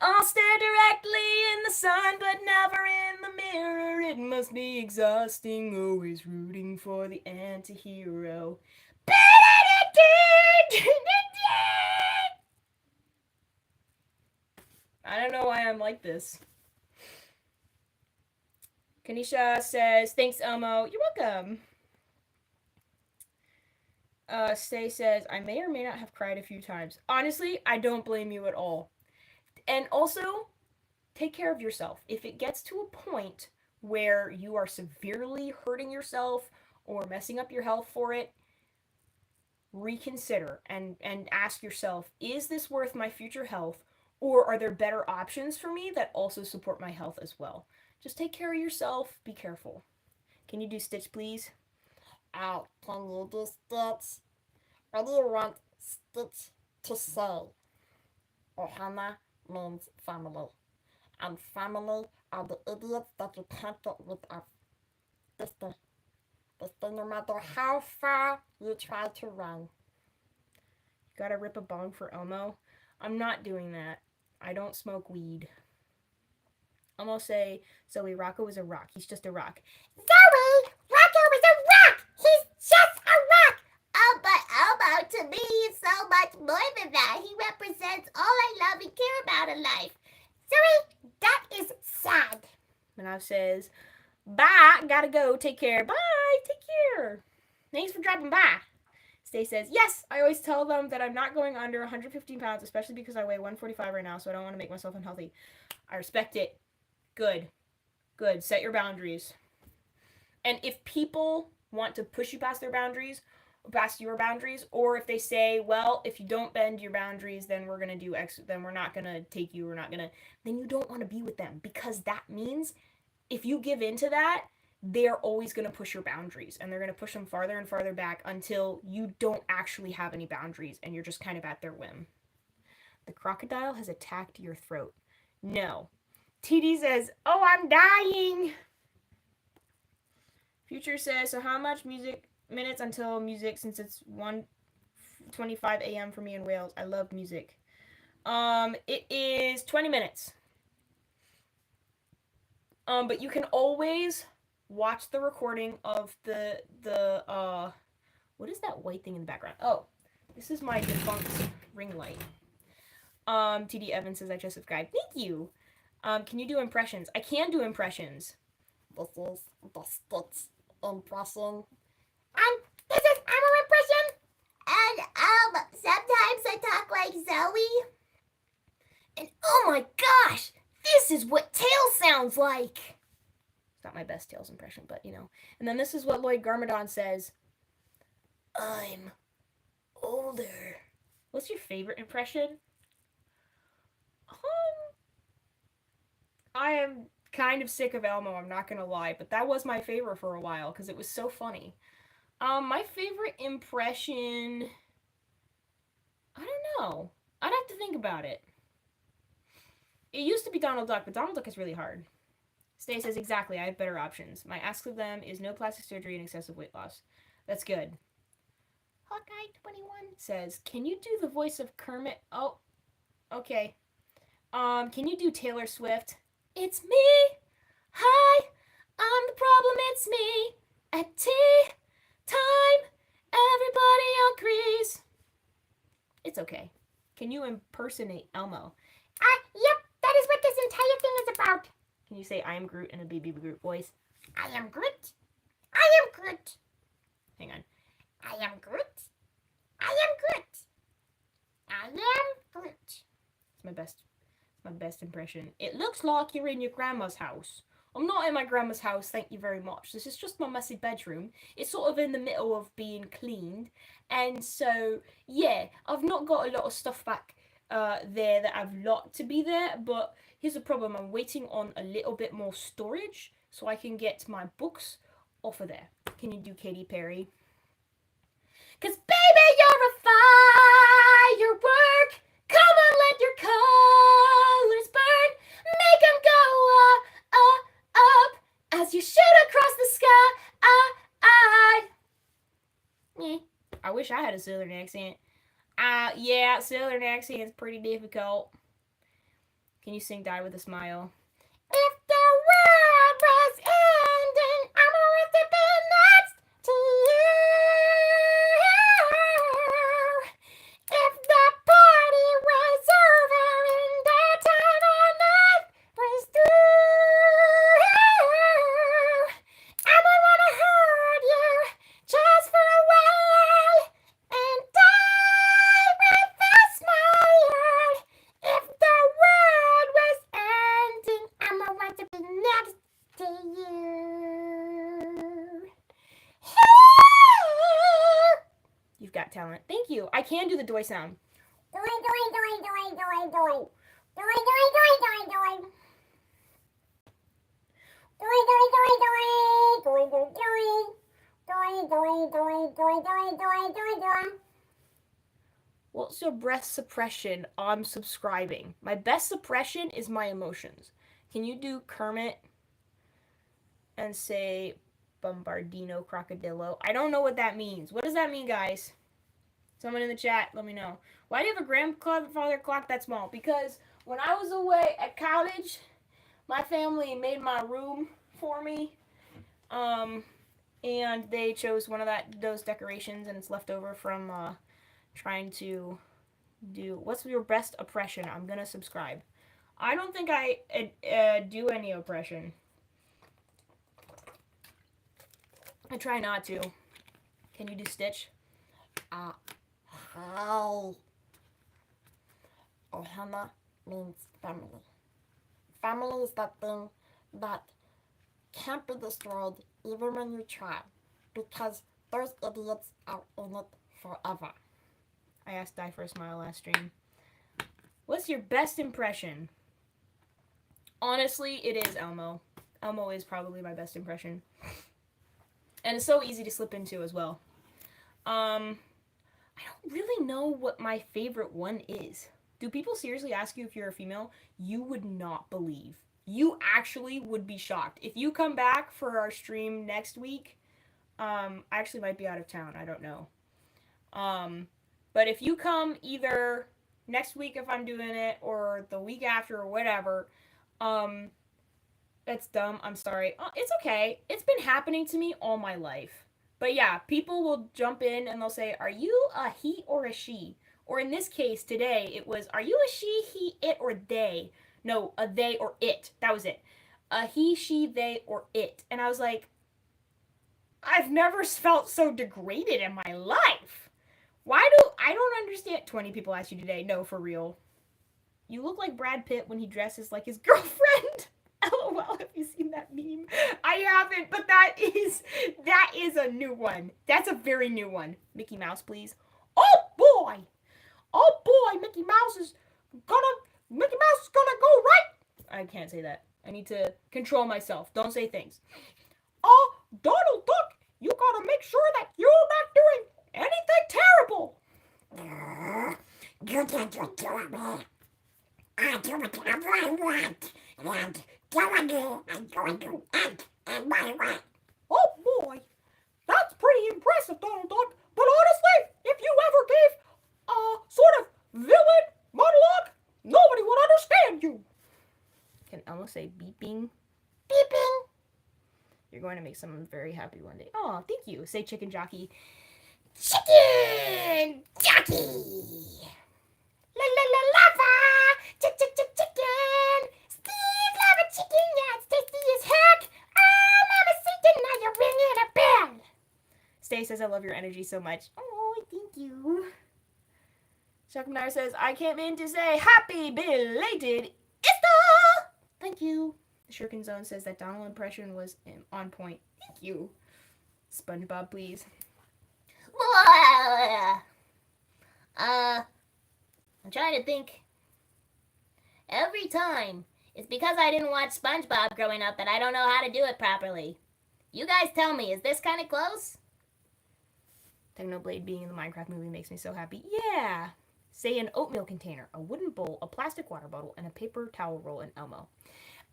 I'll stare directly in the sun, but never in the mirror. It must be exhausting, always rooting for the anti-hero. I don't know why I'm like this. Kanisha says, thanks, Elmo. You're welcome. Stay says, I may or may not have cried a few times. Honestly, I don't blame you at all. And also, take care of yourself. If it gets to a point where you are severely hurting yourself or messing up your health for it, reconsider and ask yourself, is this worth my future health, or are there better options for me that also support my health as well? Just take care of yourself. Be careful. Can you do Stitch, please? Can you do Stitch? What do you want Stitch to say? Ohana means family. And family are the idiots that you can't get rid of. This day. This day, no matter how far you try to run. Gotta rip a bong for Elmo? I'm not doing that. I don't smoke weed. Elmo say, Zoe, Rocco is a rock. He's just a rock. Zoe! Rocco is a rock! He's just a rock! Oh, but Elmo, to me, he's so much more than that. He represents all I love and care about in life. Zoe, that is sad. Manav says, bye, gotta go. Take care. Bye, take care. Thanks for dropping by. Stay says, yes, I always tell them that I'm not going under 115 pounds, especially because I weigh 145 right now, so I don't want to make myself unhealthy. I respect it. Good. Good. Set your boundaries. And if people want to push you past their boundaries, past your boundaries, or if they say, well, if you don't bend your boundaries, then we're going to do X, then we're not going to take you, we're not going to, then you don't want to be with them, because that means if you give in to that, they're always going to push your boundaries, and they're going to push them farther and farther back until you don't actually have any boundaries and you're just kind of at their whim. The crocodile has attacked your throat. No. TD says, oh, I'm dying. Future says, so how much music minutes until music, since it's 1:25 a.m. for me in Wales? I love music. It is 20 minutes. But you can always watch the recording of the what is that white thing in the background? Oh, this is my defunct ring light. TD Evans says I just subscribed. Thank you. Can you do impressions? I can do impressions. This is the Stitch impression. This is Elmo impression. And sometimes I talk like Zoe. And oh my gosh, this is what Tails sounds like. It's not my best Tails impression, but you know. And then this is what Lloyd Garmadon says. I'm older. What's your favorite impression? I am kind of sick of Elmo, I'm not gonna lie, but that was my favorite for a while because it was so funny. My favorite impression, I don't know. I'd have to think about it. It used to be Donald Duck, but Donald Duck is really hard. Stay says, exactly, I have better options. My ask of them is no plastic surgery and excessive weight loss. That's good. Hawkeye21 says, can you do the voice of Kermit? Oh, okay. Can you do Taylor Swift? It's me. Hi, I'm the problem, it's me. At tea time, everybody agrees. It's okay. Can you impersonate Elmo? Yep, that is what this entire thing is about. Can you say I am Groot in a baby Groot voice? I am Groot. I am Groot. Hang on. I am Groot. I am Groot. I am Groot. It's my best impression. It looks like you're in your grandma's house. I'm not in my grandma's house, thank you very much. This is just my messy bedroom. It's sort of in the middle of being cleaned. And so, yeah, I've not got a lot of stuff back there that I've locked to be there. But here's the problem. I'm waiting on a little bit more storage so I can get my books off of there. Can you do Katy Perry? 'Cause baby, you're a firework. Come on, let your colors burn. Make them go up as you shoot across the sky. I wish I had a southern accent. Yeah, southern accent is pretty difficult. Can you sing Die with a Smile? If the world was ending, I'm going to be next to you. If the party was over and the time on earth was through, I would want to hold you just for a while and die with a smile. If the world was ending, I'ma want to be next to you. You've got talent. Thank you. I can do the doy sound. Doing, doing, doing, doing, doing, doing. Doing, doing, doing, doing, doing. Doing, doing, doing, doing. Doing, doing, doing. Doing, doing, doing, doing, doing, doing, doing, doing. What's your best suppression? I'm subscribing. My best suppression is my emotions. Can you do Kermit and say Bombardino Crocodillo? I don't know what that means. What does that mean, guys? Someone in the chat, let me know. Why do you have a grandfather clock that small? Because when I was away at college, my family made my room for me. And they chose one of those decorations, and it's left over from trying to do. What's your best oppression? I'm gonna subscribe. I don't think I do any oppression. I try not to. Can you do Stitch? Hi. Ohana means family. Family is that thing that can't be destroyed even when you try, because those idiots are in it forever. I asked Die for a Smile last stream. What's your best impression? Honestly, it is Elmo. Elmo is probably my best impression. And it's so easy to slip into as well. I don't really know what my favorite one is. Do people seriously ask you if you're a female? You would not believe. You actually would be shocked. If you come back for our stream next week, I actually might be out of town. I don't know. But if you come either next week if I'm doing it or the week after or whatever, that's dumb. I'm sorry. It's okay. It's been happening to me all my life. But yeah, people will jump in and they'll say, "Are you a he or a she?" Or in this case today, it was, "Are you a she, he, it, or they?" No, a they or it. That was it. A he, she, they, or it. And I was like, I've never felt so degraded in my life. I don't understand. 20 people asked you today. No, for real. You look like Brad Pitt when he dresses like his girlfriend. LOL, have you seen that meme? I haven't, but that is a new one. That's a very new one. Mickey Mouse, please. Oh boy! Oh boy, Mickey Mouse is gonna go right. I can't say that. I need to control myself. Don't say things. Oh, Donald Duck, you gotta make sure that you're not doing anything terrible. You can't do me. I do whatever I want, and telling you I'm going to act in my way. Oh boy, that's pretty impressive, Donald Duck. But honestly, if you ever gave a sort of villain monologue, nobody would understand you. Can Elmo say beeping? Beeping. You're going to make someone very happy one day. Oh, thank you. Say chicken jockey. Chicken jockey. La la la lava. Chicken. Steve love a chicken. Yeah, it's tasty as heck. Oh, Mama Satan, now you're ringing a bell. Stay says, I love your energy so much. Oh, thank you. Chuck Mnar says, I came in to say happy belated Easter. Thank you. The Shuriken Zone says that Donald impression was on point. Thank you. SpongeBob, please. I'm trying to think. Every time, it's because I didn't watch SpongeBob growing up that I don't know how to do it properly. You guys tell me, is this kind of close? Technoblade being in the Minecraft movie makes me so happy. Yeah. Say an oatmeal container, a wooden bowl, a plastic water bottle, and a paper towel roll in Elmo.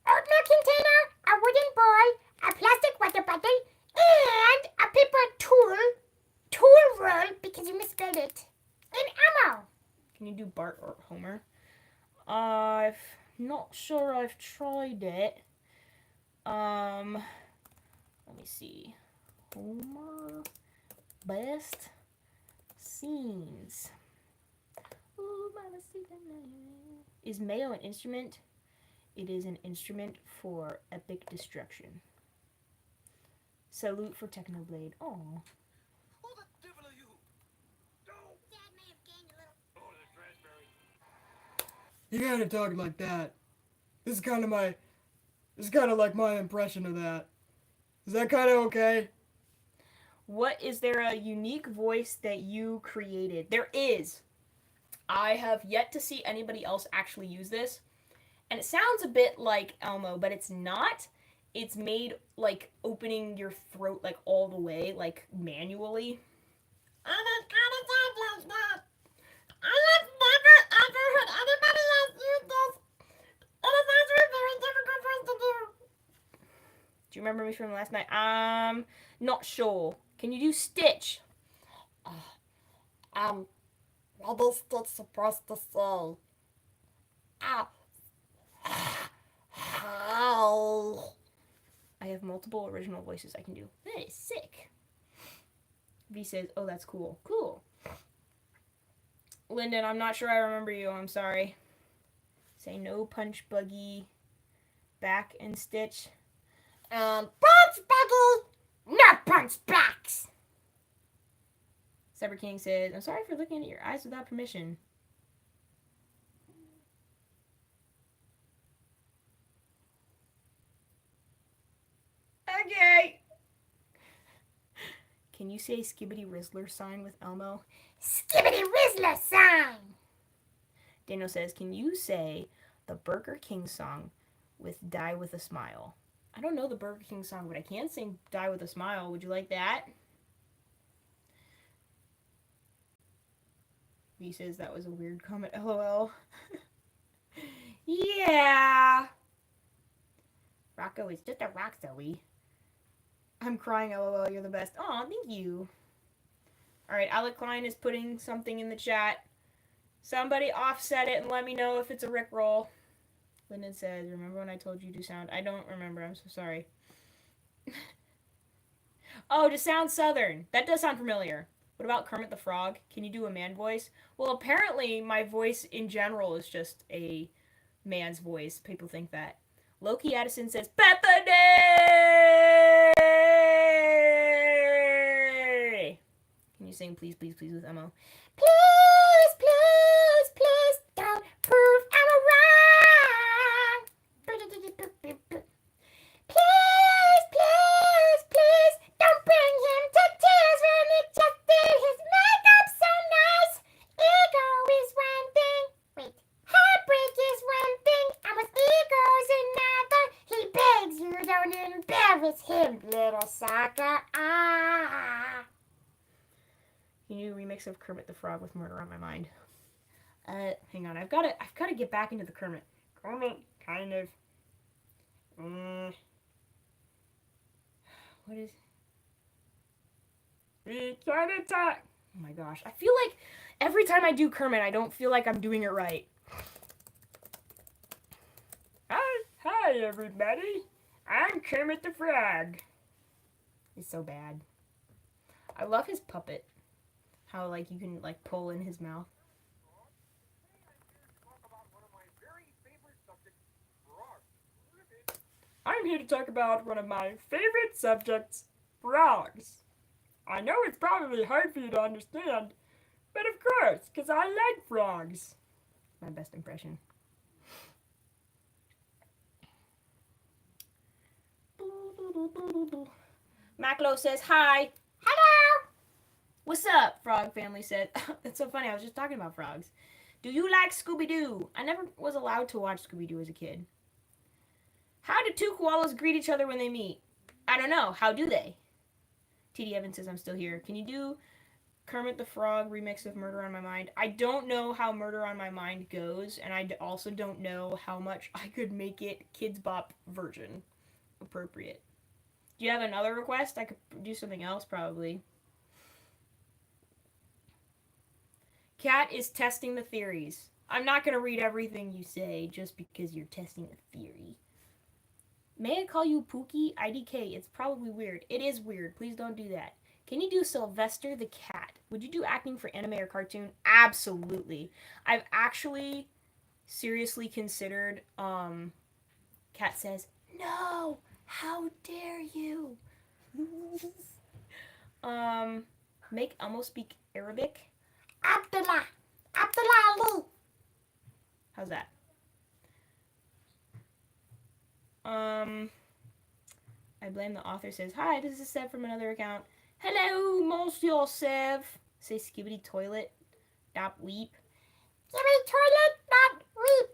Oatmeal container, a wooden bowl, a plastic water bottle, and a paper tool roll, because you misspelled it, and Elmo. Can you do Bart or Homer? Not sure I've tried it. Let me see. Homer best scenes. Is Mayo an instrument? It is an instrument for epic destruction. Salute for Technoblade. Oh. Who the devil are you? Dad may have gained a little. Oh, the raspberry. You gotta talk like that. This is kind of my. This is kind of like my impression of that. Is that kind of okay? What is there a unique voice that you created? There is. I have yet to see anybody else actually use this. And it sounds a bit like Elmo, but it's not. It's made like opening your throat like all the way, like manually. And it kind of sounds like that. I have never ever heard anybody else use this. It is actually a very difficult voice to do. Do you remember me from last night? Not sure. Can you do Stitch? What is Stitch supposed to say? Hi. I have multiple original voices I can do. That is sick. V says, oh, that's cool. Cool. Lyndon, I'm not sure I remember you. I'm sorry. Say no punch buggy. Back and Stitch. And punch buggy. No punch backs. Cyber King says, I'm sorry for looking at your eyes without permission. Okay. Can you say Skibbity Rizzler sign with Elmo? Skibbity Rizzler sign. Daniel says, can you say the Burger King song with Die with a Smile? I don't know the Burger King song, but I can sing Die with a Smile. Would you like that? V says that was a weird comment. LOL. Yeah. Rocco is just a rock, Zoe. I'm crying, LOL. You're the best. Aw, thank you. Alright, Alec Klein is putting something in the chat. Somebody offset it and let me know if it's a Rickroll. Lyndon says, remember when I told you to sound? I don't remember. I'm so sorry. Oh, to sound southern. That does sound familiar. What about Kermit the Frog? Can you do a man voice? Well, apparently my voice in general is just a man's voice. People think that. Loki Addison says, Bethany! Can you sing Please, Please, Please with Emma? Please, please, please don't prove I'm wrong. Please, please, please don't bring him to tears when he just did his makeup so nice. Ego is one thing. Wait, heartbreak is one thing. And with ego's another. He begs you don't embarrass him, little sucker. Ah. Can you do a remix of Kermit the Frog with Murder on My Mind? Hang on. I've got to get back into the Kermit. Kermit, kind of. What is? We gotta talk. Oh my gosh! I feel like every time I do Kermit, I don't feel like I'm doing it right. Hi everybody. I'm Kermit the Frog. It's so bad. I love his puppet. How like you can like pull in his mouth. I'm here to talk about one of my favorite subjects, frogs. I know it's probably hard for you to understand, but of course, because I like frogs. My best impression. Maclo says hi. Hello. What's up? Frog family said. That's so funny. I was just talking about frogs. Do you like Scooby-Doo? I never was allowed to watch Scooby-Doo as a kid. How do two koalas greet each other when they meet? I don't know. How do they? TD Evans says I'm still here. Can you do Kermit the Frog remix of Murder on My Mind? I don't know how Murder on My Mind goes, and I also don't know how much I could make it Kids Bop version appropriate. Do you have another request? I could do something else probably. Kat is testing the theories. I'm not gonna read everything you say just because you're testing a theory. May I call you Pookie? IDK. It's probably weird. It is weird. Please don't do that. Can you do Sylvester the Cat? Would you do acting for anime or cartoon? Absolutely. I've actually seriously considered Cat says, "No. How dare you?" Make Elmo speak Arabic. Abdullah. Abdullah Ali. How's that? I blame the author says, "Hi, this is Sev from another account." "Hello, Monsieur Sev." Say skibbity toilet. Dop weep. Give me toilet, not weep.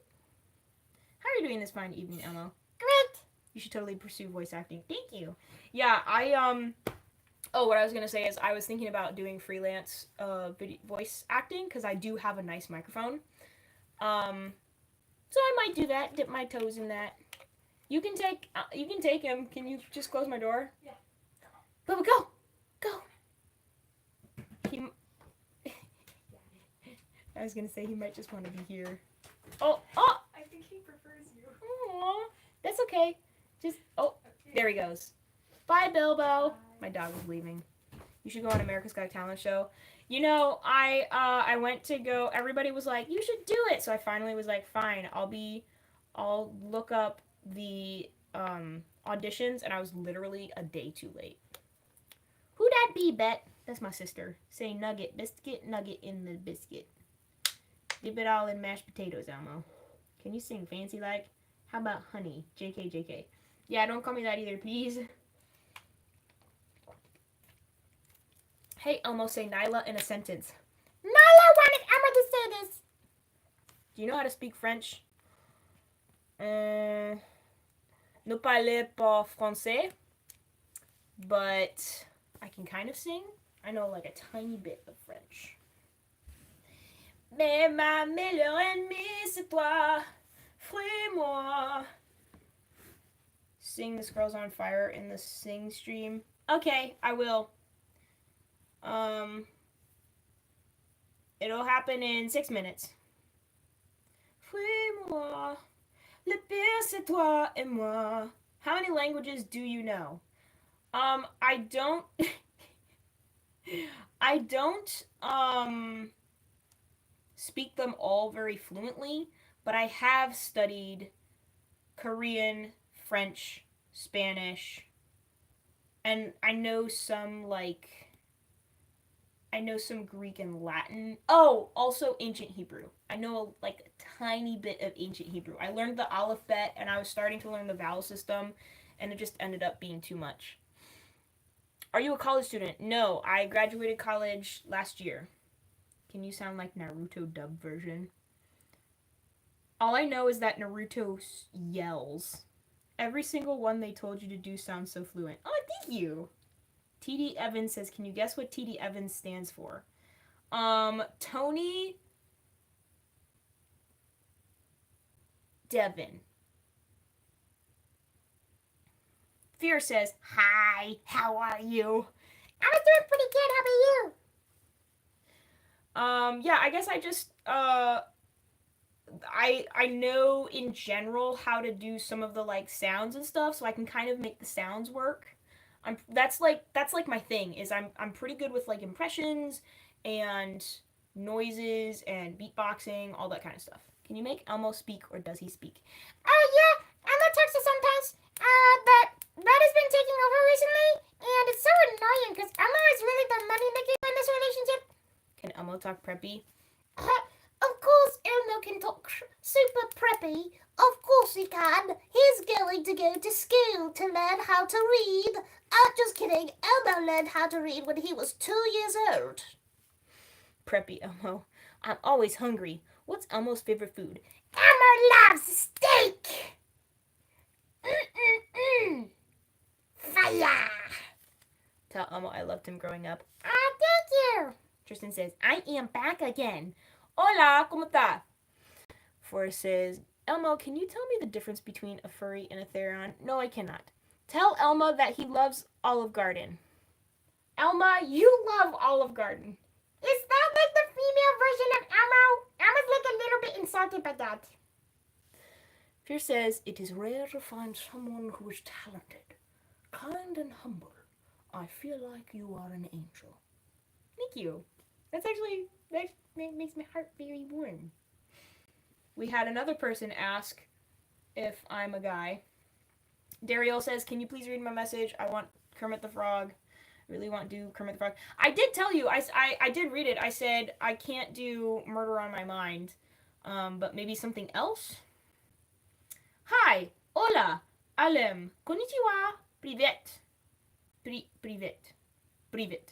How are you doing this fine evening, Elmo? Great. You should totally pursue voice acting. Thank you. Yeah, oh, what I was gonna say is I was thinking about doing freelance voice acting because I do have a nice microphone. So I might do that. Dip my toes in that. You can take him. Can you just close my door? Yeah. Bubba, go, go. He. I was gonna say he might just want to be here. Oh. I think he prefers you. Aww. That's okay. Just there he goes. Bye, Bilbo. My dog was leaving. You should go on America's Got Talent show. You know, I went to go. Everybody was like, you should do it. So I finally was like, fine. I'll look up the auditions, and I was literally a day too late. Who that be, Bet? That's my sister. Say nugget, biscuit, nugget in the biscuit. Dip it all in mashed potatoes, Elmo. Can you sing fancy like? How about honey? JK, JK. Yeah, don't call me that either, please. Hey, Elmo, say Nyla in a sentence. Nyla wanted Emma to say this. Do you know how to speak French? Ne parle pas français, but I can kind of sing. I know like a tiny bit of French. Mais ma meilleure ennemie, c'est toi. Fuis-moi. Sing This Girl's on Fire in the sing stream. Okay, I will. It'll happen in 6 minutes. Fuis-moi. Le pire, c'est toi et moi. How many languages do you know? I don't. I don't speak them all very fluently, but I have studied Korean, French, Spanish, and I know some Greek and Latin. Oh, also ancient Hebrew. I know like a tiny bit of ancient Hebrew. I learned the alphabet and I was starting to learn the vowel system, and it just ended up being too much. Are you a college student? No, I graduated college last year. Can you sound like Naruto dub version? All I know is that Naruto yells. Every single one they told you to do sounds so fluent. Oh, thank you. TD Evans says, can you guess what TD Evans stands for? Tony Devon. Fear says, hi, how are you? I was doing pretty good. How about you? Yeah, I guess I just, I know in general how to do some of the like sounds and stuff, so I can kind of make the sounds work. That's like my thing is I'm pretty good with like impressions and noises and beatboxing, all that kind of stuff. Can you make Elmo speak, or does he speak? Yeah, Emma talks to sometimes. But Red has been taking over recently, and it's so annoying because Emma is really the money maker in this relationship. Can Elmo talk preppy? Of course, Elmo can talk super preppy. Of course he can. He's going to go to school to learn how to read. Just kidding. Elmo learned how to read when he was 2 years old. Preppy Elmo. I'm always hungry. What's Elmo's favorite food? Elmo loves steak. Fire. Tell Elmo I loved him growing up. Thank you. Tristan says, I am back again. Hola, ¿cómo está? Forrest says, Elmo, can you tell me the difference between a furry and a theron? No, I cannot. Tell Elmo that he loves Olive Garden. Elma, you love Olive Garden. Is that like the female version of Elmo? Elmo's like a little bit insulted by that. Pierce says, it is rare to find someone who is talented, kind and humble. I feel like you are an angel. Thank you. That makes my heart very warm. We had another person ask if I'm a guy. Dariel says, can you please read my message? I want Kermit the Frog. I really want to do Kermit the Frog. I did tell you, I did read it. I said I can't do Murder on My Mind, but maybe something else? Hi, hola, alem, konnichiwa, privet, privet, privet,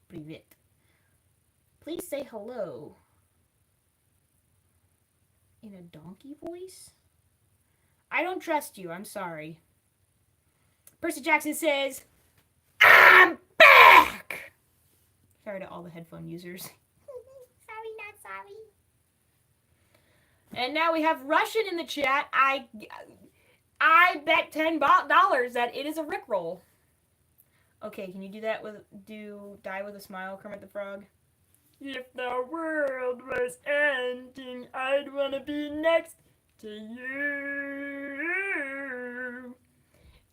privet. Please say hello in a donkey voice. I don't trust you, I'm sorry. Percy Jackson says, I'm back! Sorry to all the headphone users. Sorry, not sorry. And now we have Russian in the chat. I bet $10 that it is a Rickroll. Okay, can you do that Die with a Smile, Kermit the Frog? If the world was ending, I'd want to be next to you.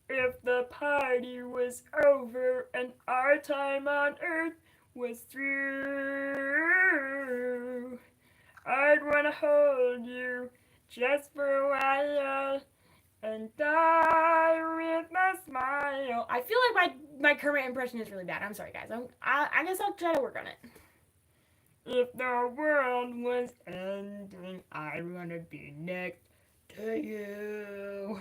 If the party was over and our time on earth was through, I'd want to hold you just for a while and die with a smile. I feel like my current impression is really bad. I'm sorry, guys. I guess I'll try to work on it. If the world was ending, I'd want to be next to you.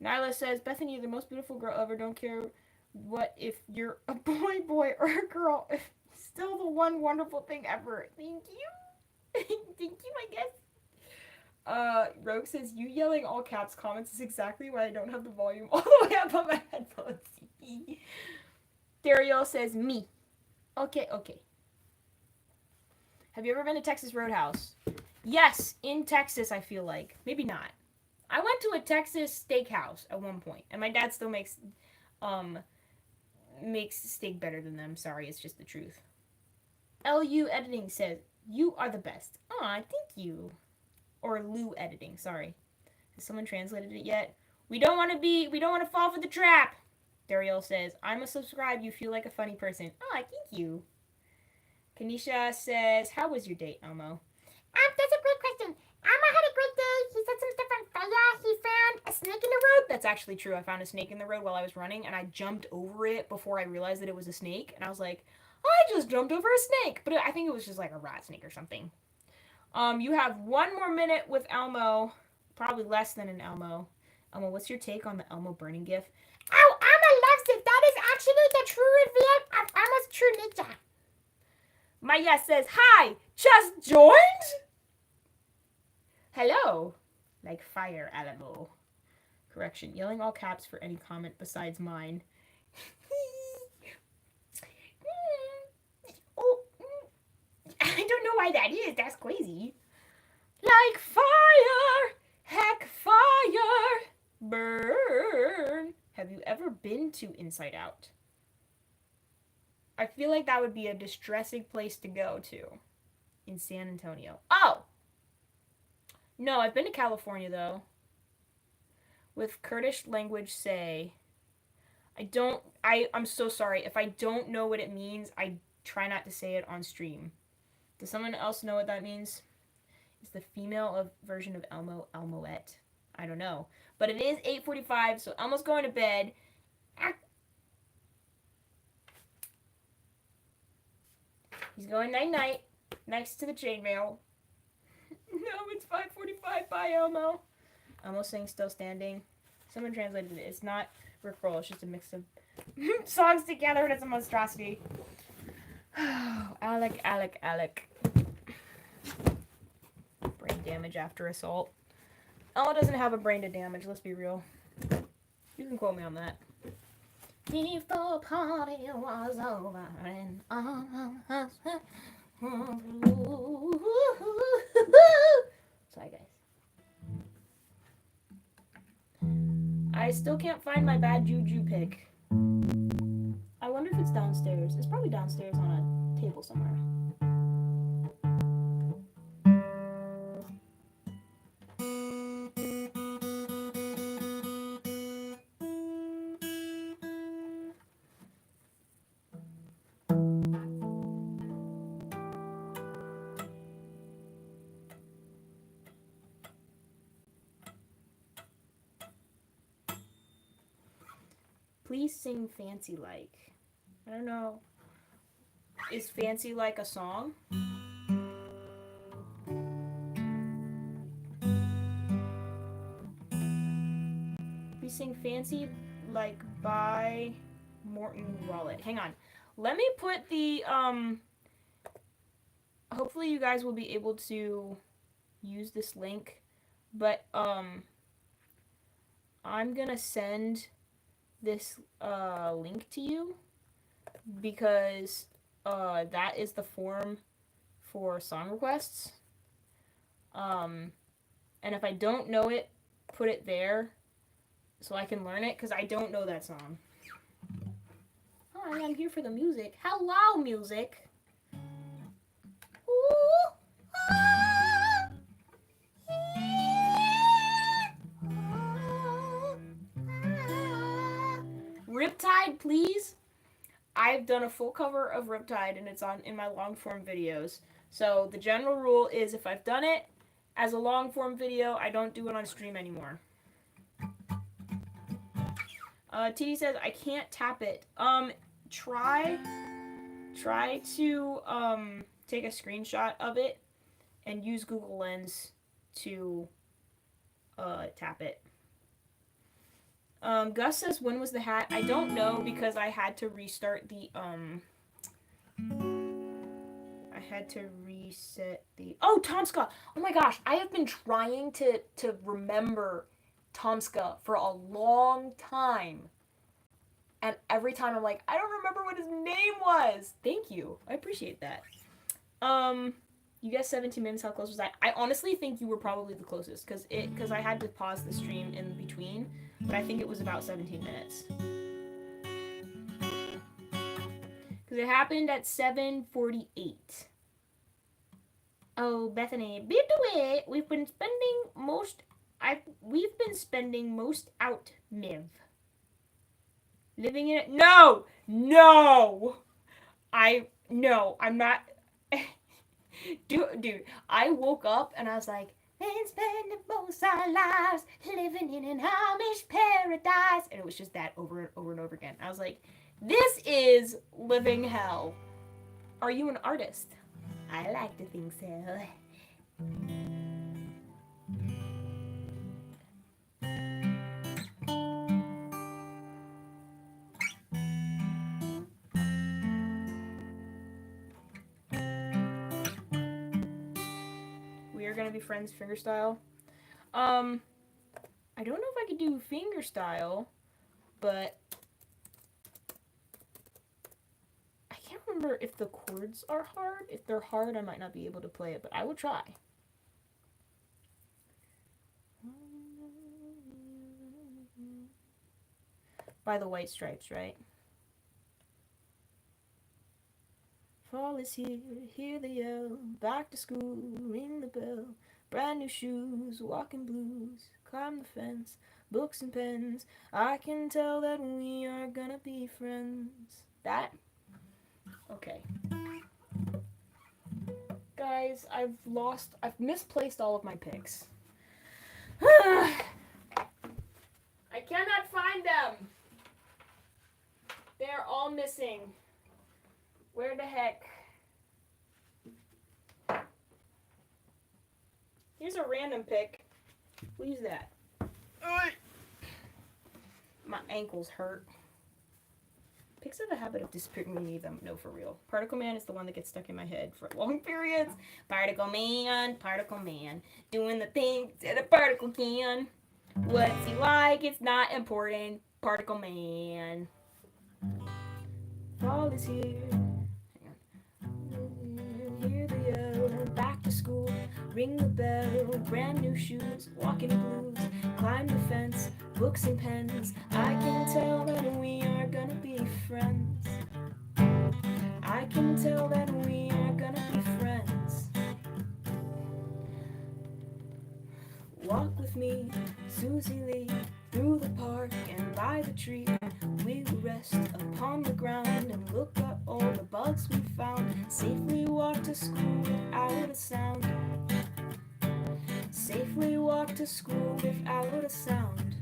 Nyla says, Bethany, you're the most beautiful girl ever. Don't care what if you're a boy, or a girl. Still the one wonderful thing ever. Thank you. Thank you, I guess. Rogue says, you yelling all caps comments is exactly why I don't have the volume all the way up on my headphones. Dariel says, me. Okay. Have you ever been to Texas Roadhouse? Yes, in Texas, I feel like. Maybe not. I went to a Texas steakhouse at one point, and my dad still makes steak better than them. Sorry, it's just the truth. LU Editing says, you are the best. Aw, thank you. Or Lou Editing, sorry. Has someone translated it yet? We don't want to fall for the trap. Dariel says, I must subscribe. You feel like a funny person. Aw, thank you. Kanisha says, how was your date, Elmo? That's a great question. Elmo had a great day. He said some stuff on fire. He found a snake in the road. That's actually true. I found a snake in the road while I was running, and I jumped over it before I realized that it was a snake. And I was like, I just jumped over a snake. But I think it was just like a rat snake or something. You have 1 more minute with Elmo. Probably less than an Elmo. Elmo, what's your take on the Elmo burning gif? Oh, Elmo loves it. That is actually the true reveal of Elmo's true nature. Maya says, hi, just joined? Hello. Like fire, Alamo. Correction, yelling all caps for any comment besides mine. I don't know why that is. That's crazy. Like fire, heck fire, burn. Have you ever been to Inside Out? I feel like that would be a distressing place to go to in San Antonio. Oh! No, I've been to California, though. With Kurdish language say, I'm so sorry. If I don't know what it means, I try not to say it on stream. Does someone else know what that means? Is the female version of Elmo Elmoette? I don't know. But it is 8:45, so Elmo's going to bed. He's going night-night next to the chainmail. No, it's 5:45. Bye, Elmo. Elmo's saying still standing. Someone translated it. It's not Rickroll. It's just a mix of songs together, and it's a monstrosity. Alec. Brain damage after assault. Elmo doesn't have a brain to damage, let's be real. You can quote me on that. If the party was over and sorry, guys. I still can't find my bad juju pick. I wonder if it's downstairs. It's probably. probably downstairs on a table somewhere. Hi, guys. I still can't find my bad juju pick. I wonder if it's downstairs. It's probably downstairs on a table somewhere. I wonder if it's downstairs on a table somewhere. I still can't find my bad juju pick. I wonder if it's downstairs on a table somewhere. I wonder if it's downstairs on a table somewhere. please sing Fancy Like. I don't know. Is Fancy Like a song? Please sing Fancy Like by Morton Wallet. Hang on. Let me put the, hopefully you guys will be able to use this link, but, I'm gonna send this, link to you, because, that is the form for song requests. And if I don't know it, put it there so I can learn it, because I don't know that song. Hi, I'm here for the music. Hello, music. Ooh, ah, Riptide, please. I've done a full cover of Riptide, and it's on in my long form videos. So the general rule is, if I've done it as a long form video, I don't do it on stream anymore. TD says I can't tap it. Try to take a screenshot of it and use Google Lens to tap it. Gus says, when was the hat? I don't know, because I had to restart the I had to reset the. Oh, Tomska! Oh my gosh, I have been trying to remember Tomska for a long time. And every time I'm like, I don't remember what his name was. Thank you. I appreciate that. You guessed 17 minutes. How close was I? I honestly think you were probably the closest, because I had to pause the stream in between, but I think it was about 17 minutes. Because it happened at 7:48. Oh, Bethany, beat away. We've been spending most out Miv. Living in it. No! I'm not. Dude, I woke up and I was like, been spending most our lives living in an Amish paradise. And it was just that over and over and over again. I was like, this is living hell. Are you an artist? I like to think so. We are gonna be friends fingerstyle. I don't know if I could do fingerstyle, but I can't remember if the chords are hard. If they're hard, I might not be able to play it, but I will try. By the White Stripes, right? Fall is here, hear the yell, back to school, ring the bell, brand new shoes, walking blues, climb the fence, books and pens, I can tell that we are gonna be friends. That? Okay. Guys, I've misplaced all of my picks. I cannot find them. They're all missing. Where the heck? Here's a random pick. We'll use that. My ankles hurt. Picks have a habit of disappearing when you need them. No, for real. Particle Man is the one that gets stuck in my head for long periods. Particle Man. Doing the things that a particle can. What's he like? It's not important. Particle Man. Fall is here. Hear the yell, back to school, ring the bell, brand new shoes, walking blues, climb the fence, books and pens, I can tell that we are gonna be friends. I can tell that we are gonna be friends. Walk with me, Susie Lee, through the park and by the tree. We will rest upon the ground and look at all the bugs we found. Safely walk to school without a sound. Safely walk to school without a sound.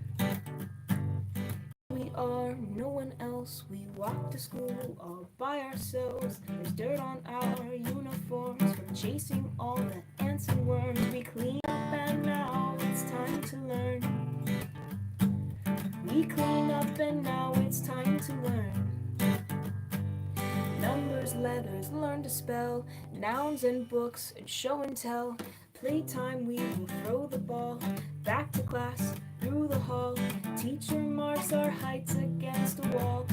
We are, no one else. We walk to school all by ourselves. There's dirt on our uniforms from chasing all the ants and worms. We clean up and now it's time to learn. We clean up and now it's time to learn. Numbers, letters, learn to spell, nouns and books, and show and tell. Playtime, we will throw the ball back to class, through the hall. Teacher marks our heights against the wall.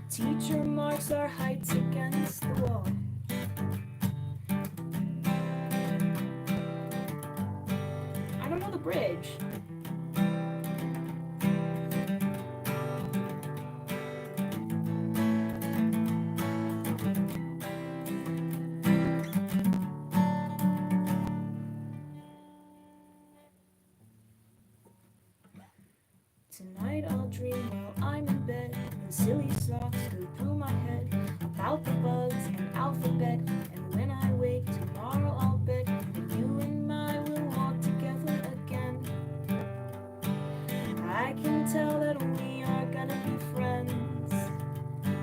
Teacher marks our heights against the wall. I don't know the bridge. Tonight I'll dream while I'm in bed, and silly thoughts go through my head about the bugs and alphabet. And when I wake tomorrow, I'll bet that you and I will walk together again. I can tell that we are gonna be friends.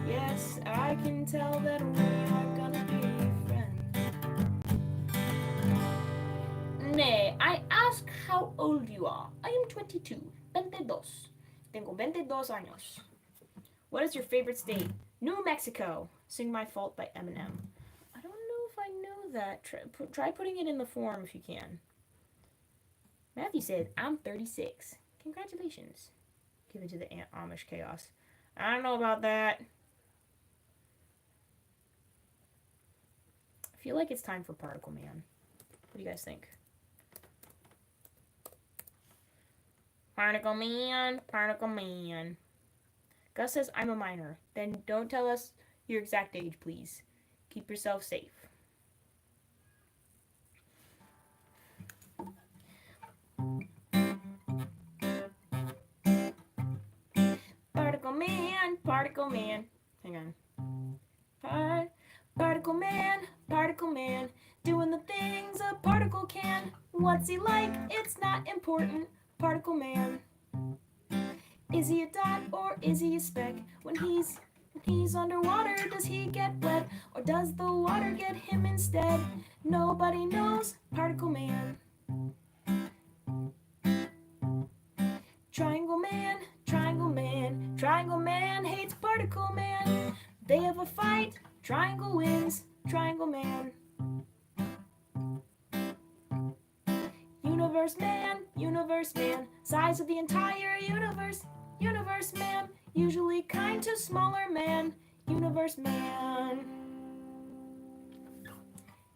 Yes, I can tell that we are gonna be friends. Nay, I ask how old you are. I am 22. 22. Tengo 22 años. What is your favorite state? New Mexico. Sing My Fault by Eminem. I don't know if I know that. Try putting it in the form if you can. Matthew said, I'm 36. Congratulations. Give it to the Amish chaos. I don't know about that. I feel like it's time for Particle Man. What do you guys think? Particle Man, Particle Man. Gus says, I'm a minor. Then don't tell us your exact age, please. Keep yourself safe. Particle Man, Particle Man. Hang on. Particle Man, doing the things a particle can. What's he like? It's not important. Particle Man. Is he a dot or is he a speck? When he's underwater, does he get wet? Or does the water get him instead? Nobody knows. Particle Man. Triangle Man, Triangle Man, Triangle Man hates Particle Man. They have a fight, Triangle wins, Triangle Man. Universe Man, size of the entire universe. Universe Man, usually kind to smaller man. Universe Man.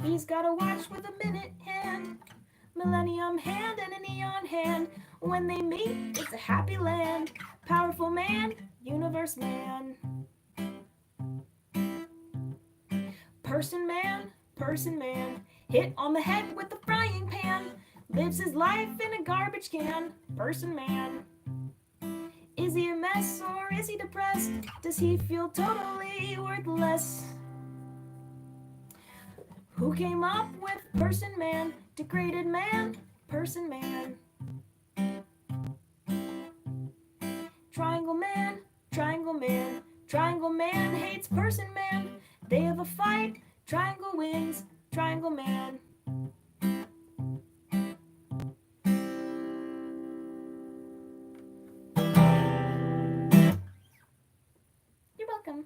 He's got a watch with a minute hand, millennium hand and a neon hand. When they meet, it's a happy land. Powerful man, Universe Man. Person Man, hit on the head with a frying pan. Lives his life in a garbage can. Person Man. Is he a mess or is he depressed? Does he feel totally worthless? Who came up with Person Man? Degraded man, Person Man. Triangle Man, Triangle Man, Triangle Man hates Person Man. They have a fight, Triangle wins, Triangle Man. You're welcome.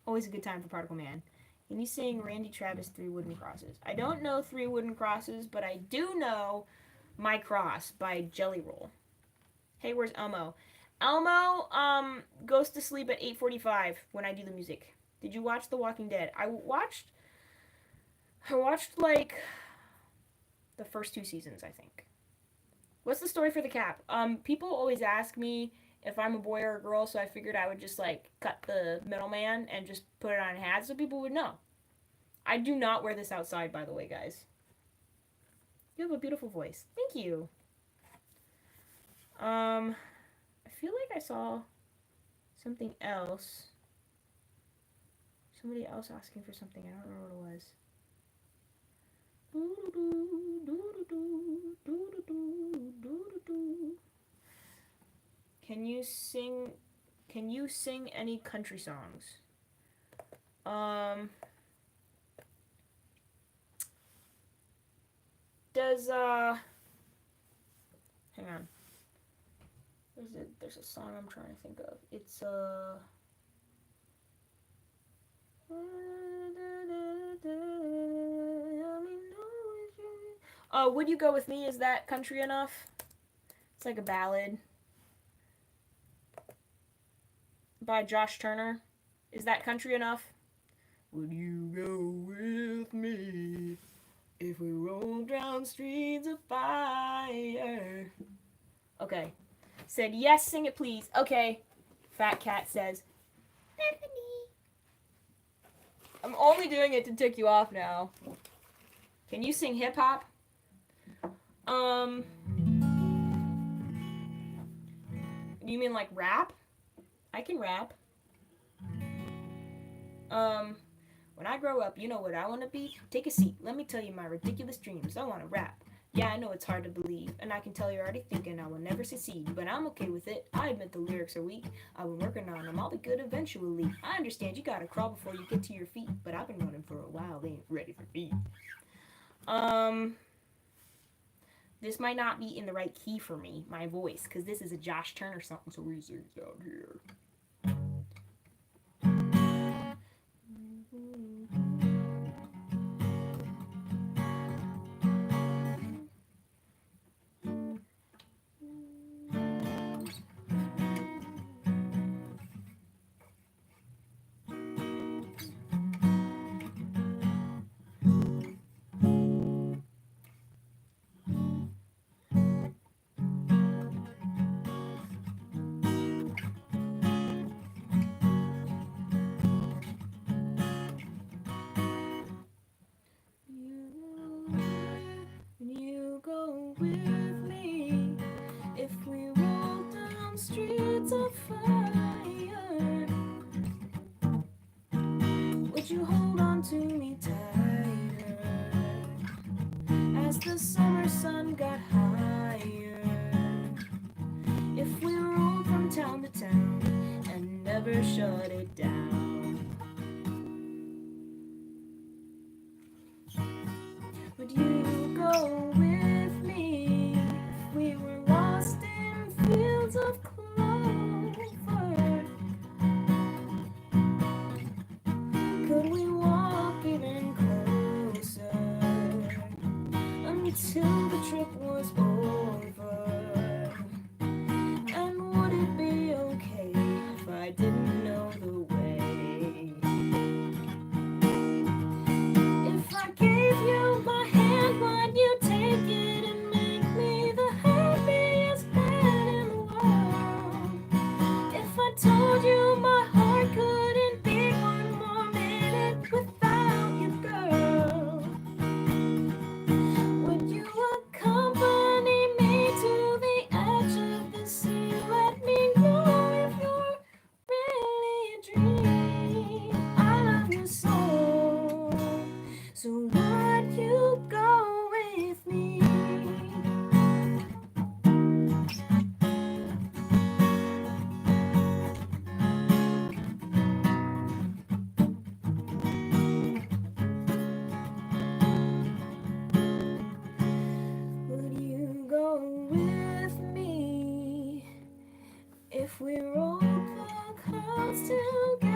Always a good time for Particle Man. Can you sing Randy Travis 3 Wooden Crosses? I don't know 3 Wooden Crosses, but I do know My Cross by Jelly Roll. Hey, where's Elmo? Elmo goes to sleep at 8:45 when I do the music. Did you watch The Walking Dead? I watched like the first 2 seasons, I think. What's the story for the cap? People always ask me if I'm a boy or a girl, so I figured I would just like cut the middleman and just put it on a hat so people would know. I do not wear this outside, by the way, guys. You have a beautiful voice. Thank you. I feel like I saw something else. Somebody else asking for something. I don't remember what it was. Can Can you sing any country songs? Um. Does Hang on. There's a song I'm trying to think of. It's Would You Go With Me? Is that country enough? It's like a ballad by Josh Turner. Is that country enough? Would you go with me if we roll down streets of fire? Okay. Said yes, sing it please. Okay. Fat Cat says, Bethany. I'm only doing it to tick you off now. Can you sing hip hop? You mean like rap? I can rap. When I grow up, you know what I want to be? Take a seat. Let me tell you my ridiculous dreams. I want to rap. Yeah, I know it's hard to believe, and I can tell you're already thinking I will never succeed, but I'm okay with it. I admit the lyrics are weak. I've been working on them. I'll be good eventually. I understand you gotta crawl before you get to your feet, but I've been running for a while. They ain't ready for me. This might not be in the right key for me, my voice, because this is a Josh Turner song, so he sings down here. You go with me if we roll down streets of fire. Would you hold on to me tighter as the summer sun got higher? If we rolled from town to town and never shut it down. Would you go with me if we were lost in fields of clover? Could we walk even closer until the trip was over? And would it be okay if I didn't know the way? If I gave you my hand, would you take it and make me the happiest man in the world? If I told you my heart couldn't beat one more minute without you, girl, would you accompany me to the edge of the sea? Let me know if you're really a dream. I love you so would you go with me? Would you go with me if we rolled the clouds together?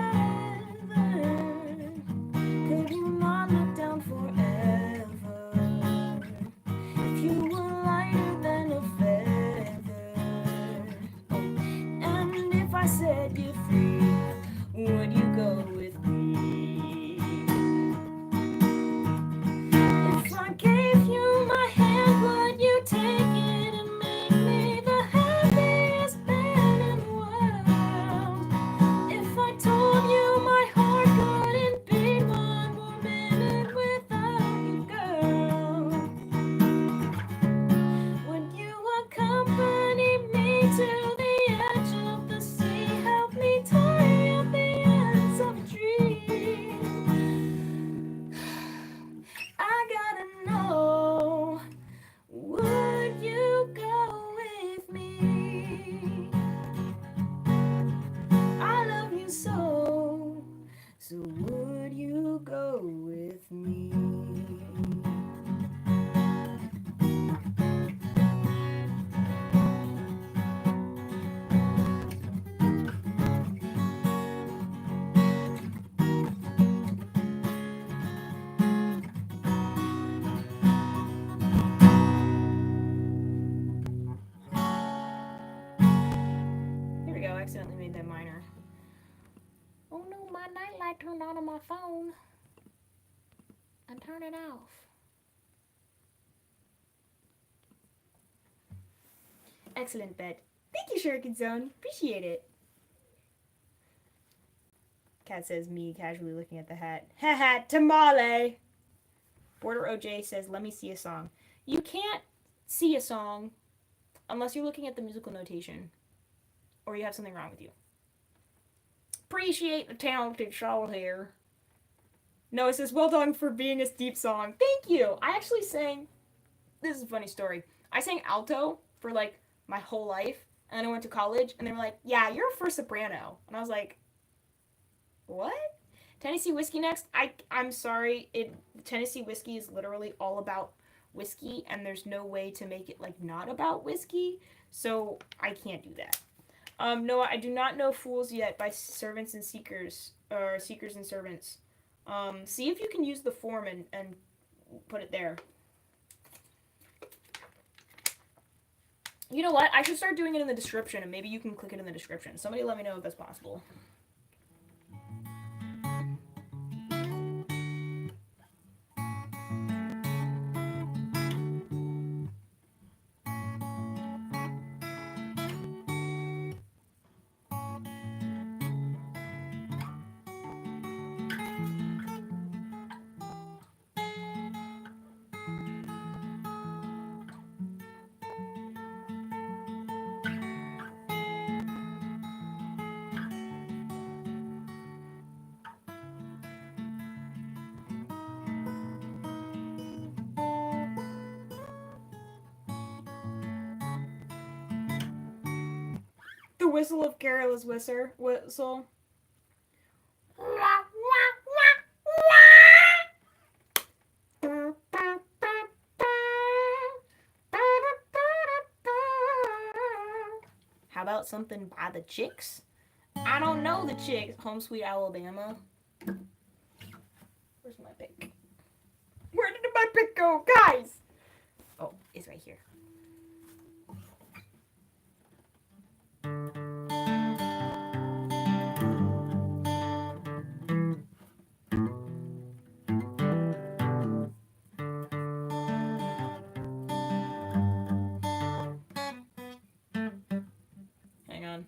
Could you not look down forever if you were lighter than a feather? And if I set you free, would you go with me? If I gave you my hand, would you take it and make me the happiest man in the world? If I told you my heart couldn't beat one more minute without you, girl, would you accompany me to the edge of the sea? Help me touch made that minor. Oh no, my nightlight turned on my phone. And turn it off. Excellent bed. Thank you, Shuriken Zone. Appreciate it. Cat says, me casually looking at the hat. Haha, tamale! Border OJ says, let me see a song. You can't see a song unless you're looking at the musical notation. Or you have something wrong with you. Appreciate the talented show here. Noah says, well done for being a steep song. Thank you! I actually sang... This is a funny story. I sang alto for, like, my whole life. And then I went to college, and they were like, yeah, you're a first soprano. And I was like, what? Tennessee Whiskey next? I'm sorry. Tennessee Whiskey is literally all about whiskey, and there's no way to make it, like, not about whiskey. So I can't do that. Noah, I do not know Fools Yet by Servants and Seekers, or Seekers and Servants. See if you can use the form and put it there. You know what? I should start doing it in the description, and maybe you can click it in the description. Somebody let me know if that's possible. The whistle of Carol's whistle. How about something by the Chicks? I don't know the Chicks. Home Sweet Alabama. Where's my pick? Where did my pick go, guys? Oh, it's right here. Hang on.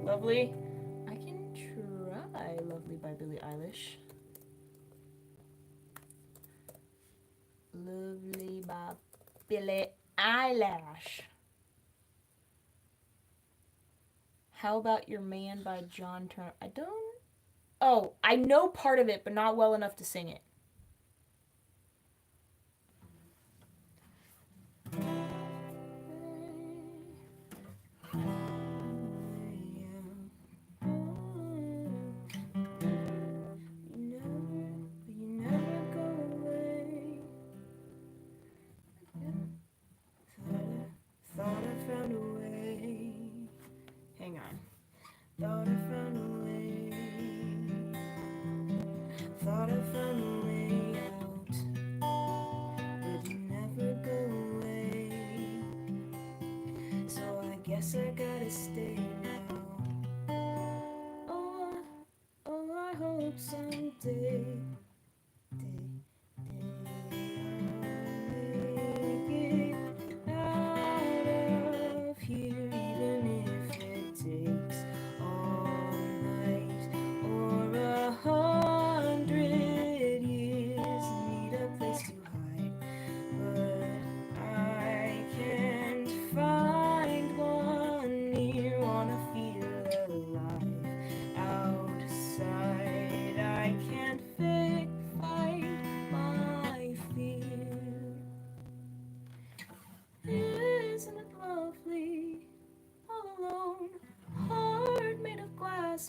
Lovely. I can try Lovely by Billie Eilish. Lovely by Billie Eilish. How about Your Man by John Turner? I don't... Oh, I know part of it, but not well enough to sing it. Thought I found a way. Hang on. Thought I found a way. Thought I found a way out. But you never go away. So I guess I gotta stay now. Oh, I hope someday.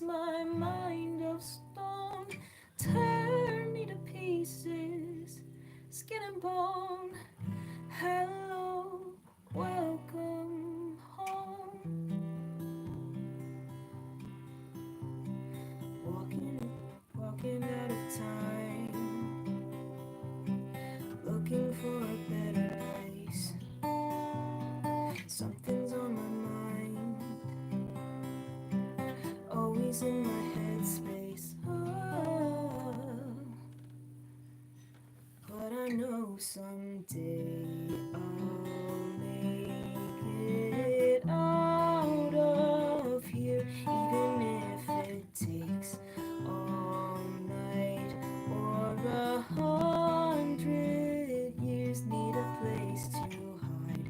My mind of stone, tear me to pieces, skin and bone. Hello, welcome home. Walking out of time. losing my headspace. Oh, but I know someday I'll make it out of here, even if it takes all night or 100 years. Need a place to hide,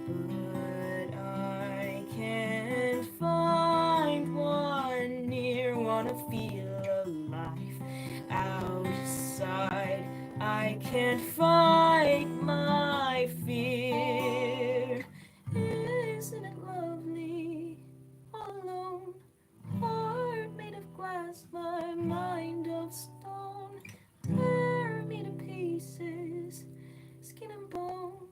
but I can't find one near. Wanna feel alive outside. I can't fight my fear. Isn't it lovely? All alone, heart made of glass, my mind of stone. Hair made of pieces, skin and bone.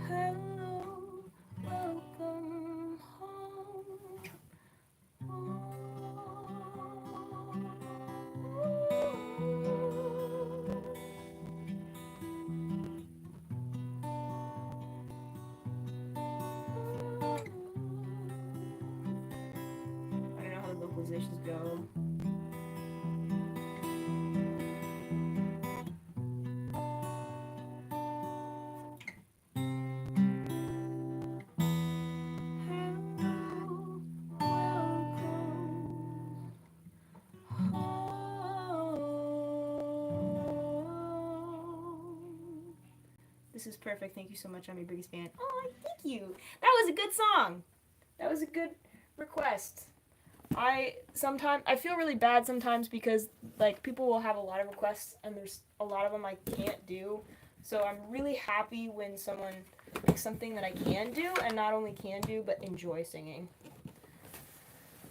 Hello, welcome home. I don't know how the vocalizations go. This is perfect. Thank you so much. I'm your biggest fan. Oh, thank you. That was a good song. That was a good request. I feel really bad sometimes because like people will have a lot of requests and there's a lot of them I can't do. So I'm really happy when someone picks something that I can do and not only can do but enjoy singing.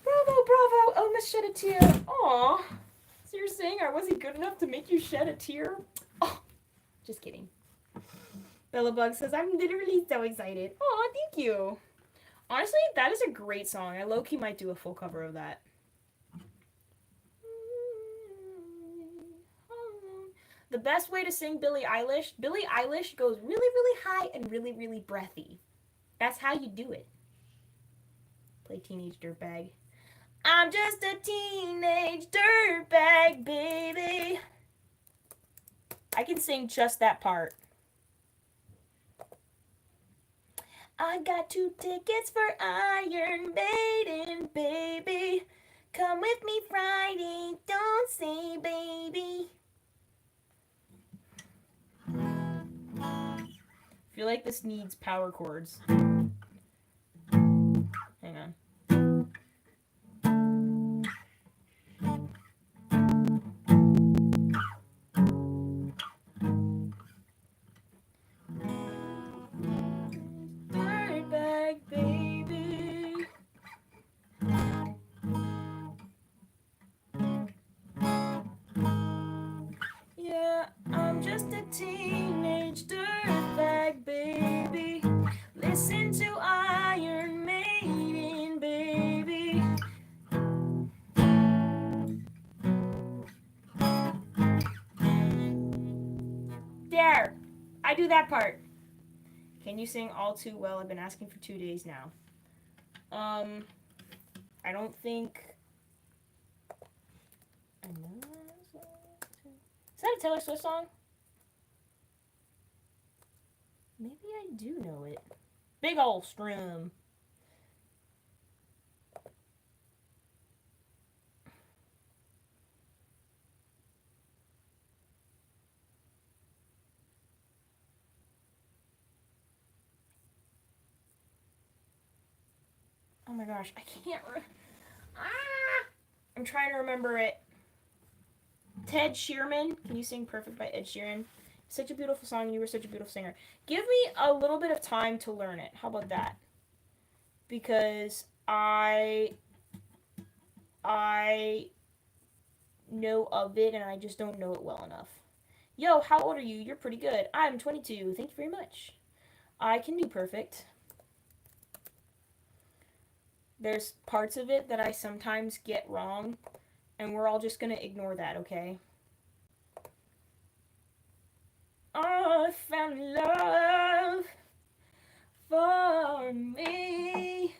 Bravo, bravo! Elmo shed a tear. Aw. So you're saying I wasn't good enough to make you shed a tear? Oh, just kidding. Bella Bug says, I'm literally so excited. Aw, thank you. Honestly, that is a great song. I low-key might do a full cover of that. The best way to sing Billie Eilish goes really, really high and really, really breathy. That's how you do it. Play Teenage Dirtbag. I'm just a teenage dirtbag, baby. I can sing just that part. I got 2 tickets for Iron Maiden, baby. Come with me Friday, don't say baby. I feel like this needs power chords. Hang on. Dirtbag baby. Yeah, I'm just a teenage dirtbag baby. Listen to Iron Maiden, baby. There, I do that part. Can you sing All Too Well? I've been asking for 2 days now. I don't think. I know. Is that a Taylor Swift song? Maybe I do know it. Big ol' strum. Oh my gosh, I can't. I'm trying to remember it. Ted Sheeran. Can you sing Perfect by Ed Sheeran? Such a beautiful song. You were such a beautiful singer. Give me a little bit of time to learn it. How about that? Because I know of it and I just don't know it well enough. Yo, how old are you? You're pretty good. I'm 22. Thank you very much. I can do Perfect. There's parts of it that I sometimes get wrong, and we're all just gonna ignore that, okay? I found love for me.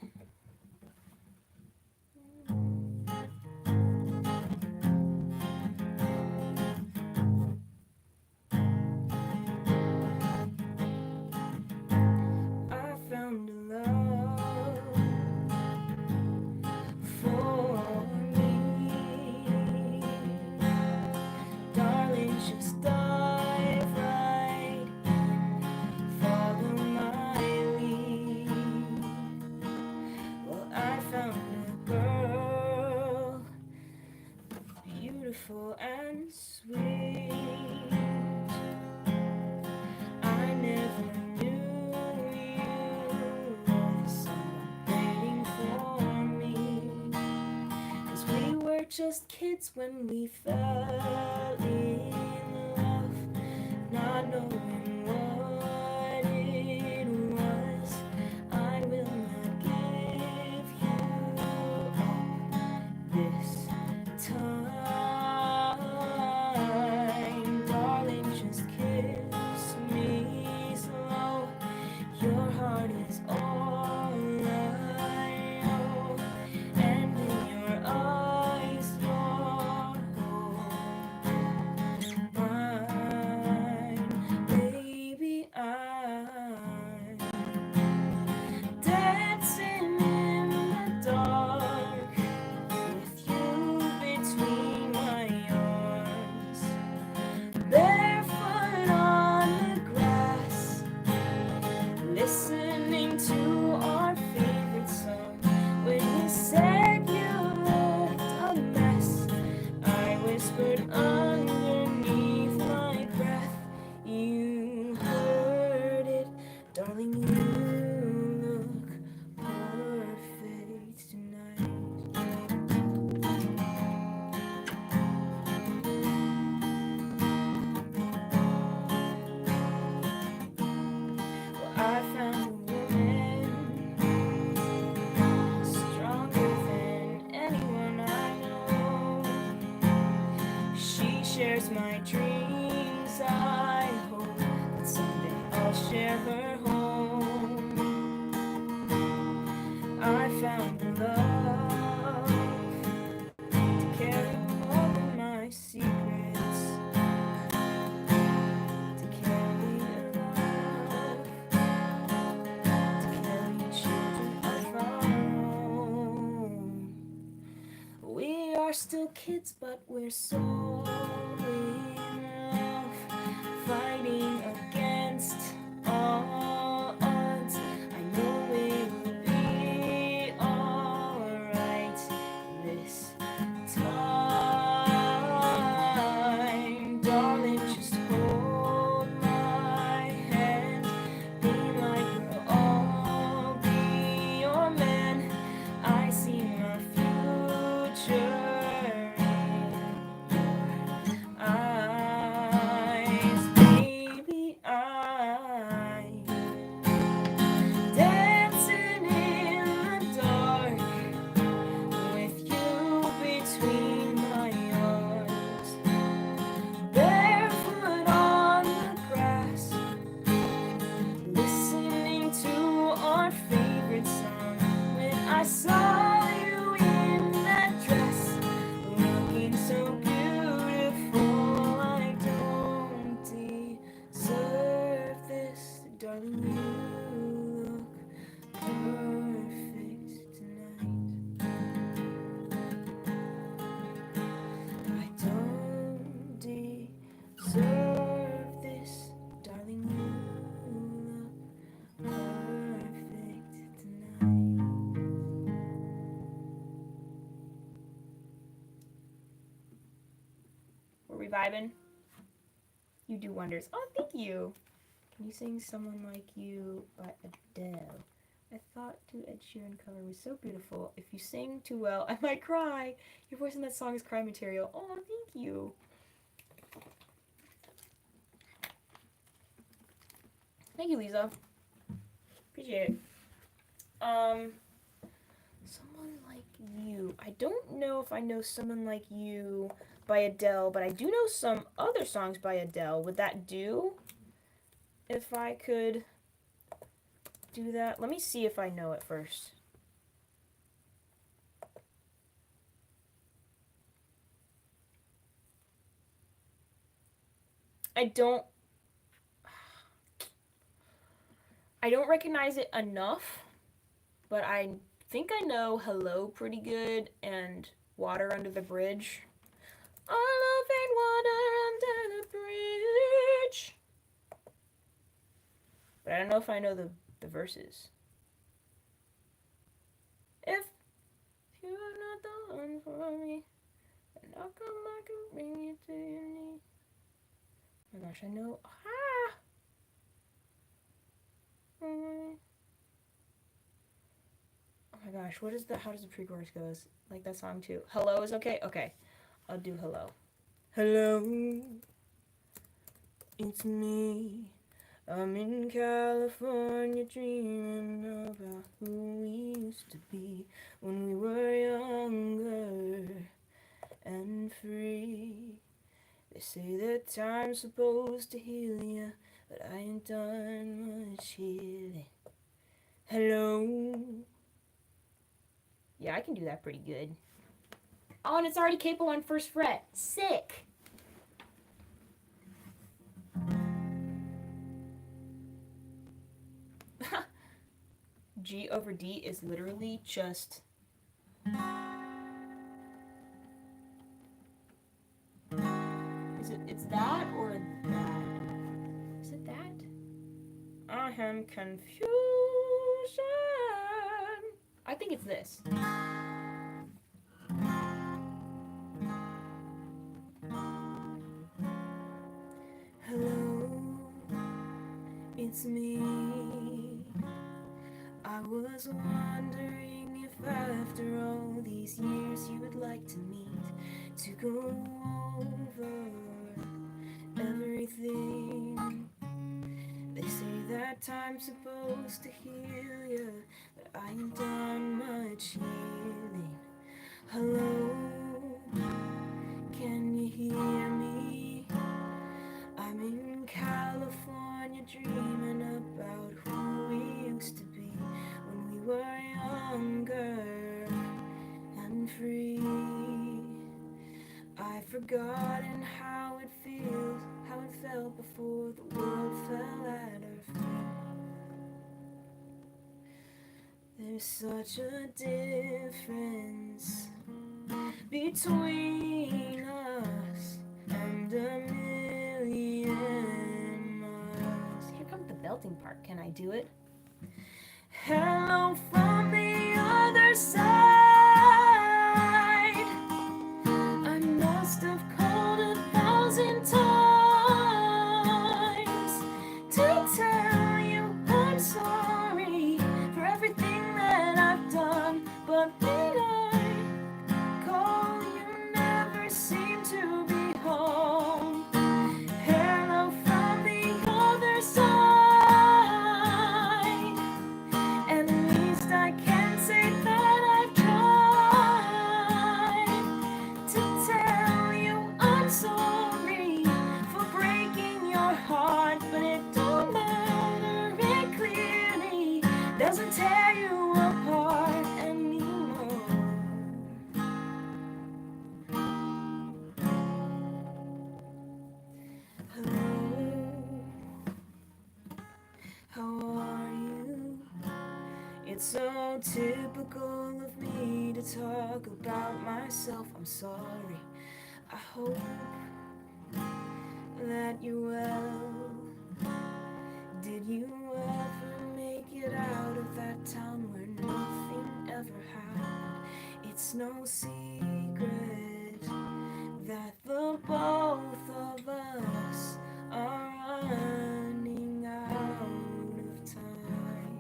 just kids when we fell in love, not knowing what it was. I will not give you up this time, darling. Just kiss me slow. Your heart is all I know, and in your eyes, you're mine, baby. I'm dancing in the dark with you between my arms, barefoot on the grass, listening to our favorite song. When you said you looked a mess, I whispered underneath my breath. You heard it, darling. You look perfect tonight. Well, I found a woman stronger than anyone I know. She shares my dreams. I hope that someday I'll share her home. I found love to carry all of my secrets, to carry a love, to carry children of our own. We are still kids, but we're so in love, fighting against all odds. I know we'll be alright this time, darling. Just hold my hand, be my girl, I'll be your man. I see my future in your eyes, baby. I'm dancing in the dark with you between my arms, barefoot on the grass, listening to our favorite song. When I saw you in that dress, looking so beautiful, I don't deserve this, darling. You look perfect tonight. I don't deserve this, darling. You look perfect tonight. We're reviving. You do wonders. Oh, thank you. Can you sing Someone Like You by Adele? I thought to Ed Sheeran cover was so beautiful. If you sing too well, I might cry. Your voice in that song is cry material. Oh, thank you. Thank you, Lisa. Appreciate it. Someone Like You. I don't know if I know Someone Like You by Adele, but I do know some other songs by Adele. Would that do? If I could do that? Let me see if I know it first. I don't recognize it enough, but I think I know Hello pretty good and Water Under the Bridge. Our love and water under the bridge. But I don't know if I know the verses. If you're not the one for me, and I'll come, I can bring you to your knees. Oh my gosh, I know. Oh my my gosh, how does the pre-chorus goes? Like that song too. Hello is okay? Okay. I'll do hello. Hello, it's me. I'm in California dreaming about who we used to be when we were younger and free. They say that time's supposed to heal ya, but I ain't done much healing. Hello. Yeah, I can do that pretty good. Oh, and it's already capo on first fret. Sick. G over D is literally just... It's that or that? Is it that? I am confusion. I think it's this. Hello, it's me. I was wondering if after all these years you would like to meet to go over everything. They say that time's supposed to heal ya, but I ain't done much healing. Hello, can you hear me? I'm in California dreaming about who we used to be when we were younger and free. I've forgotten how it feels, how it felt before the world fell at our feet. There's such a difference between us and a million miles. Here comes the belting part. Can I do it? Hello from the other side. I must have called 1,000 times to tell you I'm sorry for everything that I've done, but when I call, you never seem to be home. Hello from the other side. At least I can say that I've tried to tell you I'm sorry for breaking your heart, but it don't matter, it clearly doesn't tear you apart anymore. Hello, how are you? It's so typical of me to talk about myself. I'm sorry. I hope that you're well. Did you ever make it out of that town where nothing ever happened? It's no secret that the both of us are running out of time.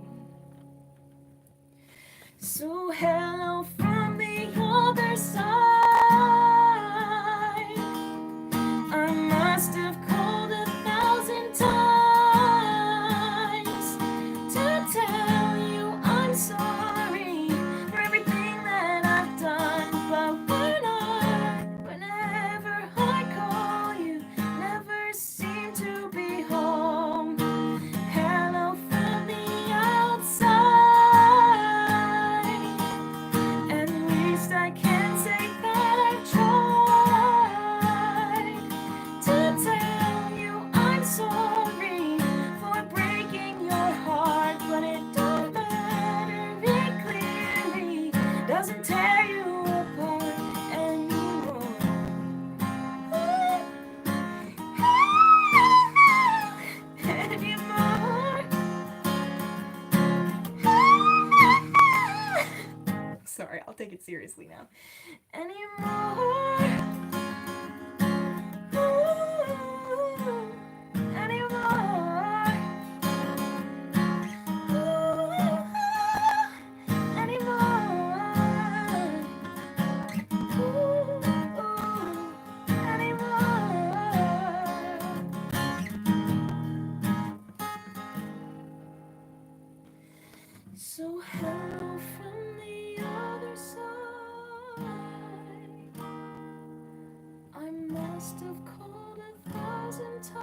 So hello from the other side. I must have called 1,000 times to tell you I'm sorry for everything that I've done, but whenever I call, you never seem to be home. Hello from the outside. At least I can say that I've tried to tell you I'm sorry for breaking your heart, but it don't matter, it clearly doesn't tear you apart anymore. Anymore. Sorry, I'll take it seriously now. Anymore. Anymore. Anymore. must have called 1,000 times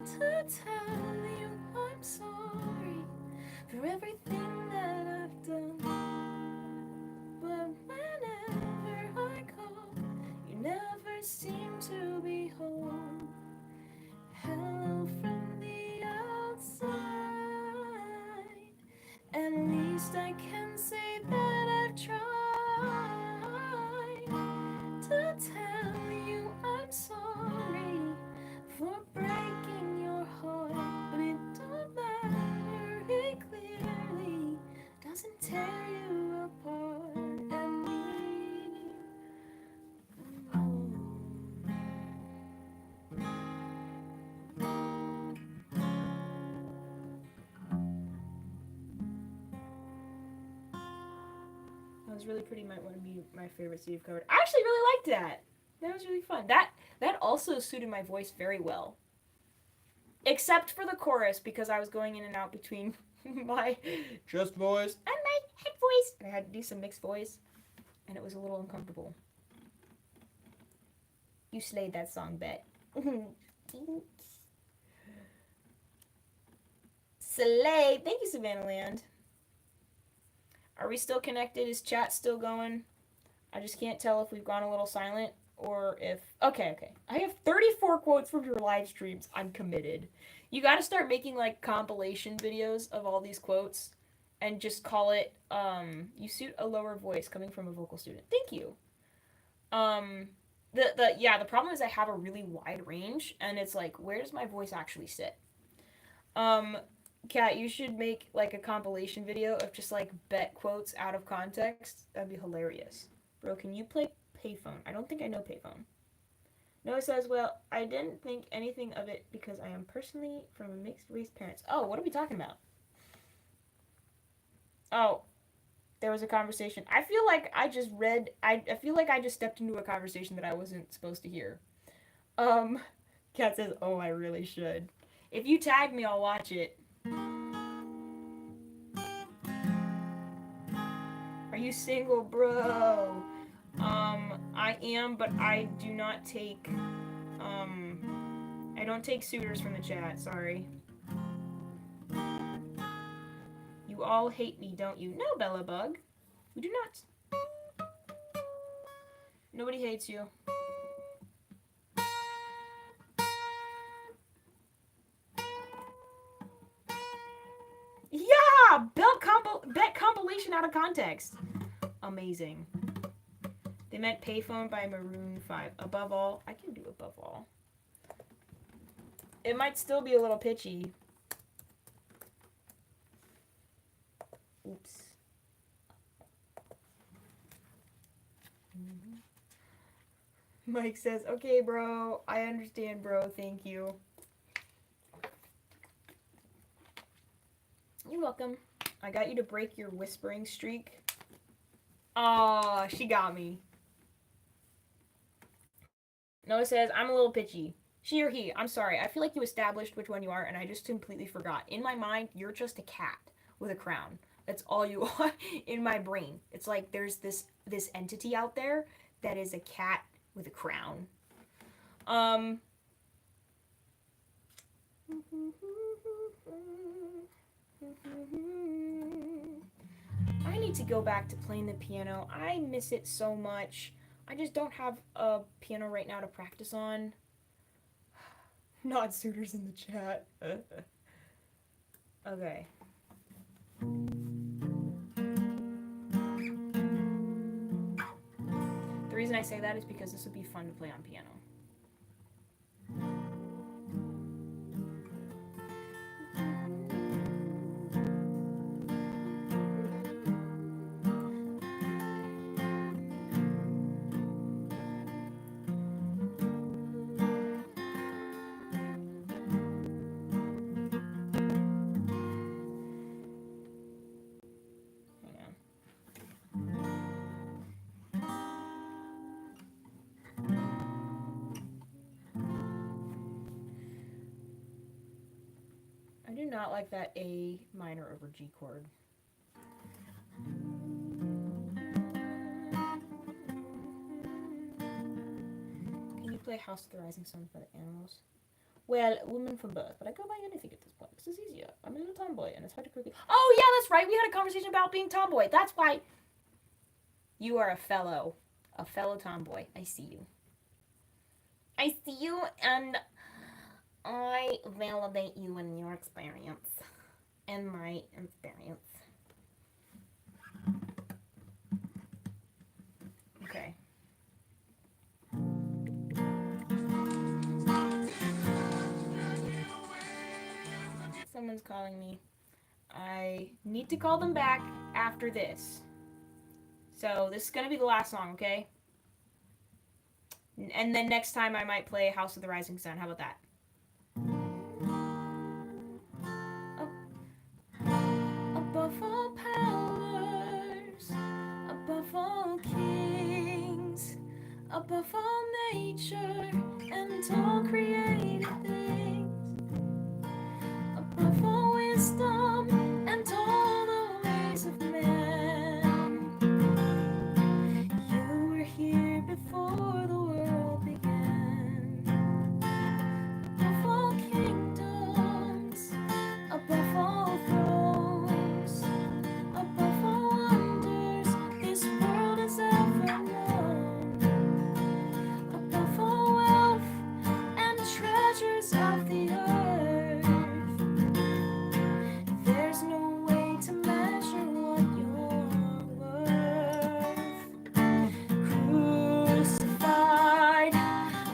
to tell you I'm sorry for everything that I've done. But whenever I call, you never seem to be home. Hello from the outside. At least I can say that I've tried to tell you I'm sorry for breaking your heart. But it don't matter, it clearly doesn't tear you apart. And me, that was really pretty. Might want to be my favorite city you've covered. I actually really liked that. That was really fun. That also suited my voice very well. Except for the chorus, because I was going in and out between my Just voice. and my head voice. And I had to do some mixed voice, and it was a little uncomfortable. You slayed that song, Bet. Slay. Thank you, Savannah Land. Are we still connected? Is chat still going? I just can't tell if we've gone a little silent or if... Okay. I have 34 quotes from your live streams. I'm committed. You gotta start making, like, compilation videos of all these quotes and just call it, you suit a lower voice coming from a vocal student. Thank you. The problem is I have a really wide range, and it's like, where does my voice actually sit? Kat, you should make, like, a compilation video of just, like, Bet quotes out of context. That'd be hilarious. Bro, can you play Payphone? I don't think I know Payphone. Noah says, well, I didn't think anything of it because I am personally from a mixed race parents. Oh, what are we talking about? Oh, there was a conversation. I feel like I just read, I feel like I just stepped into a conversation that I wasn't supposed to hear. Kat says, oh, I really should. If you tag me, I'll watch it. Are you single, bro? I am, but I do not take, I don't take suitors from the chat, sorry. You all hate me, don't you? No, Bella Bug. We do not. Nobody hates you. Yeah! Bet compilation out of context. Amazing. They meant Payphone by Maroon 5. Above all, I can do above all. It might still be a little pitchy. Oops. Mike says, okay, bro. I understand, bro. Thank you. You're welcome. I got you to break your whispering streak. Aw, she got me. Noah says, I'm a little pitchy. She or he, I'm sorry. I feel like you established which one you are, and I just completely forgot. In my mind, you're just a cat with a crown. That's all you are in my brain. It's like there's this entity out there that is a cat with a crown. I need to go back to playing the piano. I miss it so much. I just don't have a piano right now to practice on. Not suitors in the chat. Okay. The reason I say that is because this would be fun to play on piano. I do not like that A minor over G chord. play House of the Rising Sun for the animals. Well, woman from birth, but I go by anything at this point because it's easier. I'm a little tomboy, and it's hard to quickly. Oh yeah, that's right. We had a conversation about being tomboy. That's why you are a fellow tomboy. I see you. I see you, and I validate you in your experience and my experience. Okay. Someone's calling me. I need to call them back after this. So this is gonna be the last song, okay? And then next time I might play House of the Rising Sun. How about that? Above all powers, above all kings, above all nature and all created things, above all wisdom and all the ways of man. You were here before the world began. Above all kingdoms, above all thrones, above all wonders this world has ever known, above all wealth and treasures of the earth, there's no way to measure what you're worth. Crucified,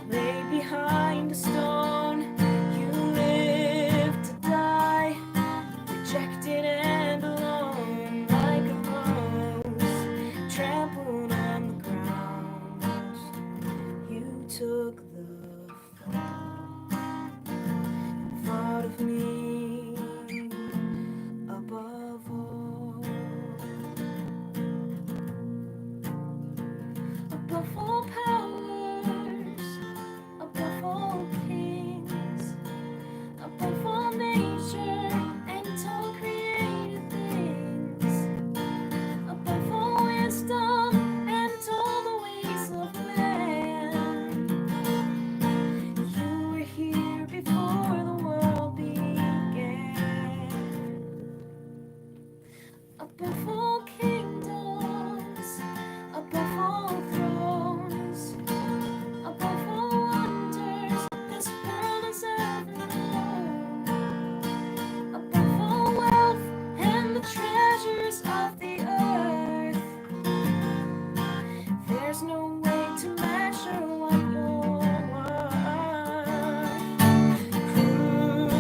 laid behind a stone, you lived to die, rejected and alone, like a rose trampled on the ground. You took the fall, thought of me above all. Above all powers, above all kings, above all nature and all created things, above all wisdom and all the ways of man. You were here before the world began. Above all kingdoms, above all thrones, above all wonders this world has ever known, above all wealth and the treasures of the earth, there's no way to measure what you're worth.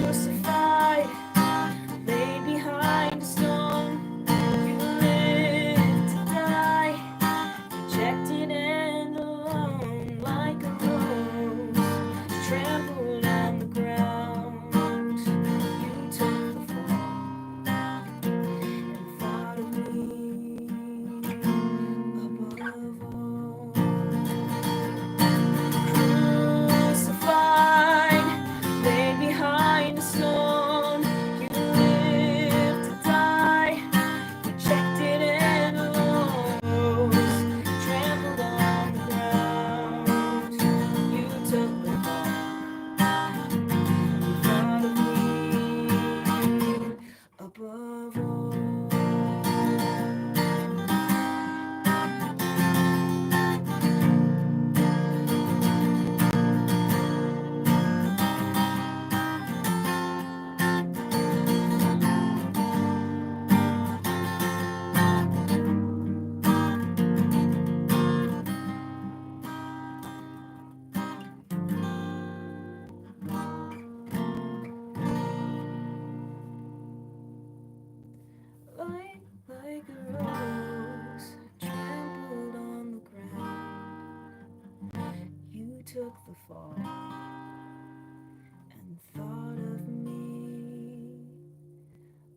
Crucified, laid behind a stone, you lived to die, rejected and alone, like a rose trampled on the ground. You took the fall and thought of me above all. Crucified, laid behind a stone, you lived to die, rejected and alone, trampled on the ground. You took the fall, thought of me above all. Like a rose trampled on the ground, you took the fall and thought of me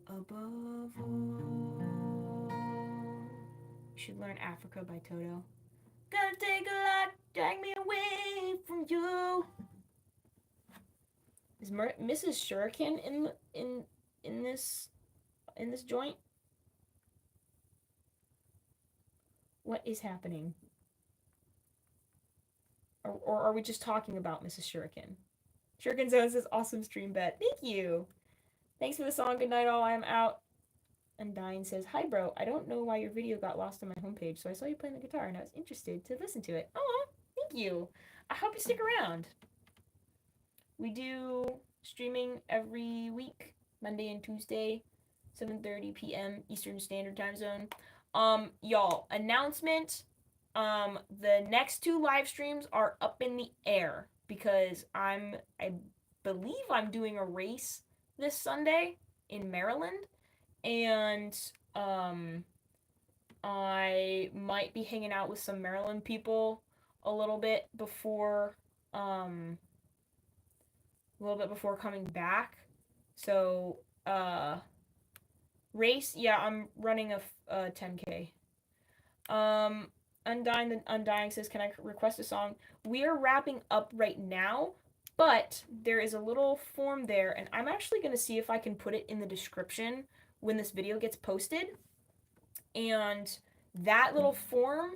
above all. You should learn Africa by Toto. Gonna take a lot, drag me away from you. Is Mrs. Shuriken in this joint? What is happening? or are we just talking about Mrs. Shuriken? Shuriken Zone says, awesome stream bet. Thank you. Thanks for the song. Good night, all. I'm out. Undyne says, hi, bro. I don't know why your video got lost on my homepage, so I saw you playing the guitar and I was interested to listen to it. Oh, thank you. I hope you stick around. We do streaming every week, Monday and Tuesday, 7:30 p.m. Eastern Standard Time Zone. Y'all, announcement. The next 2 live streams are up in the air because I believe I'm doing a race this Sunday in Maryland, and I might be hanging out with some Maryland people a little bit before coming back. So race, yeah, I'm running a 10K. Undying says, can I request a song? We are wrapping up right now, but there is a little form there, and I'm actually going to see if I can put it in the description when this video gets posted. And that little form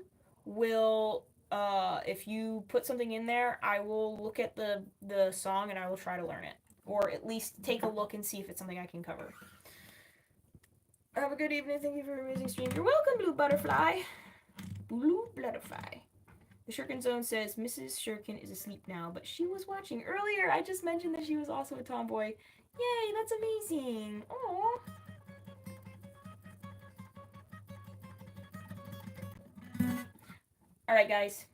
will, if you put something in there, I will look at the song and I will try to learn it. Or at least take a look and see if it's something I can cover. Have a good evening. Thank you for your amazing stream. You're welcome, Blue Butterfly. Blue Butterfly. The Shuriken Zone says, Mrs. Shuriken is asleep now, but she was watching earlier. I just mentioned that she was also a tomboy. Yay, that's amazing. Aww. Alright, guys.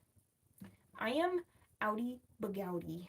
I am outie bagouty.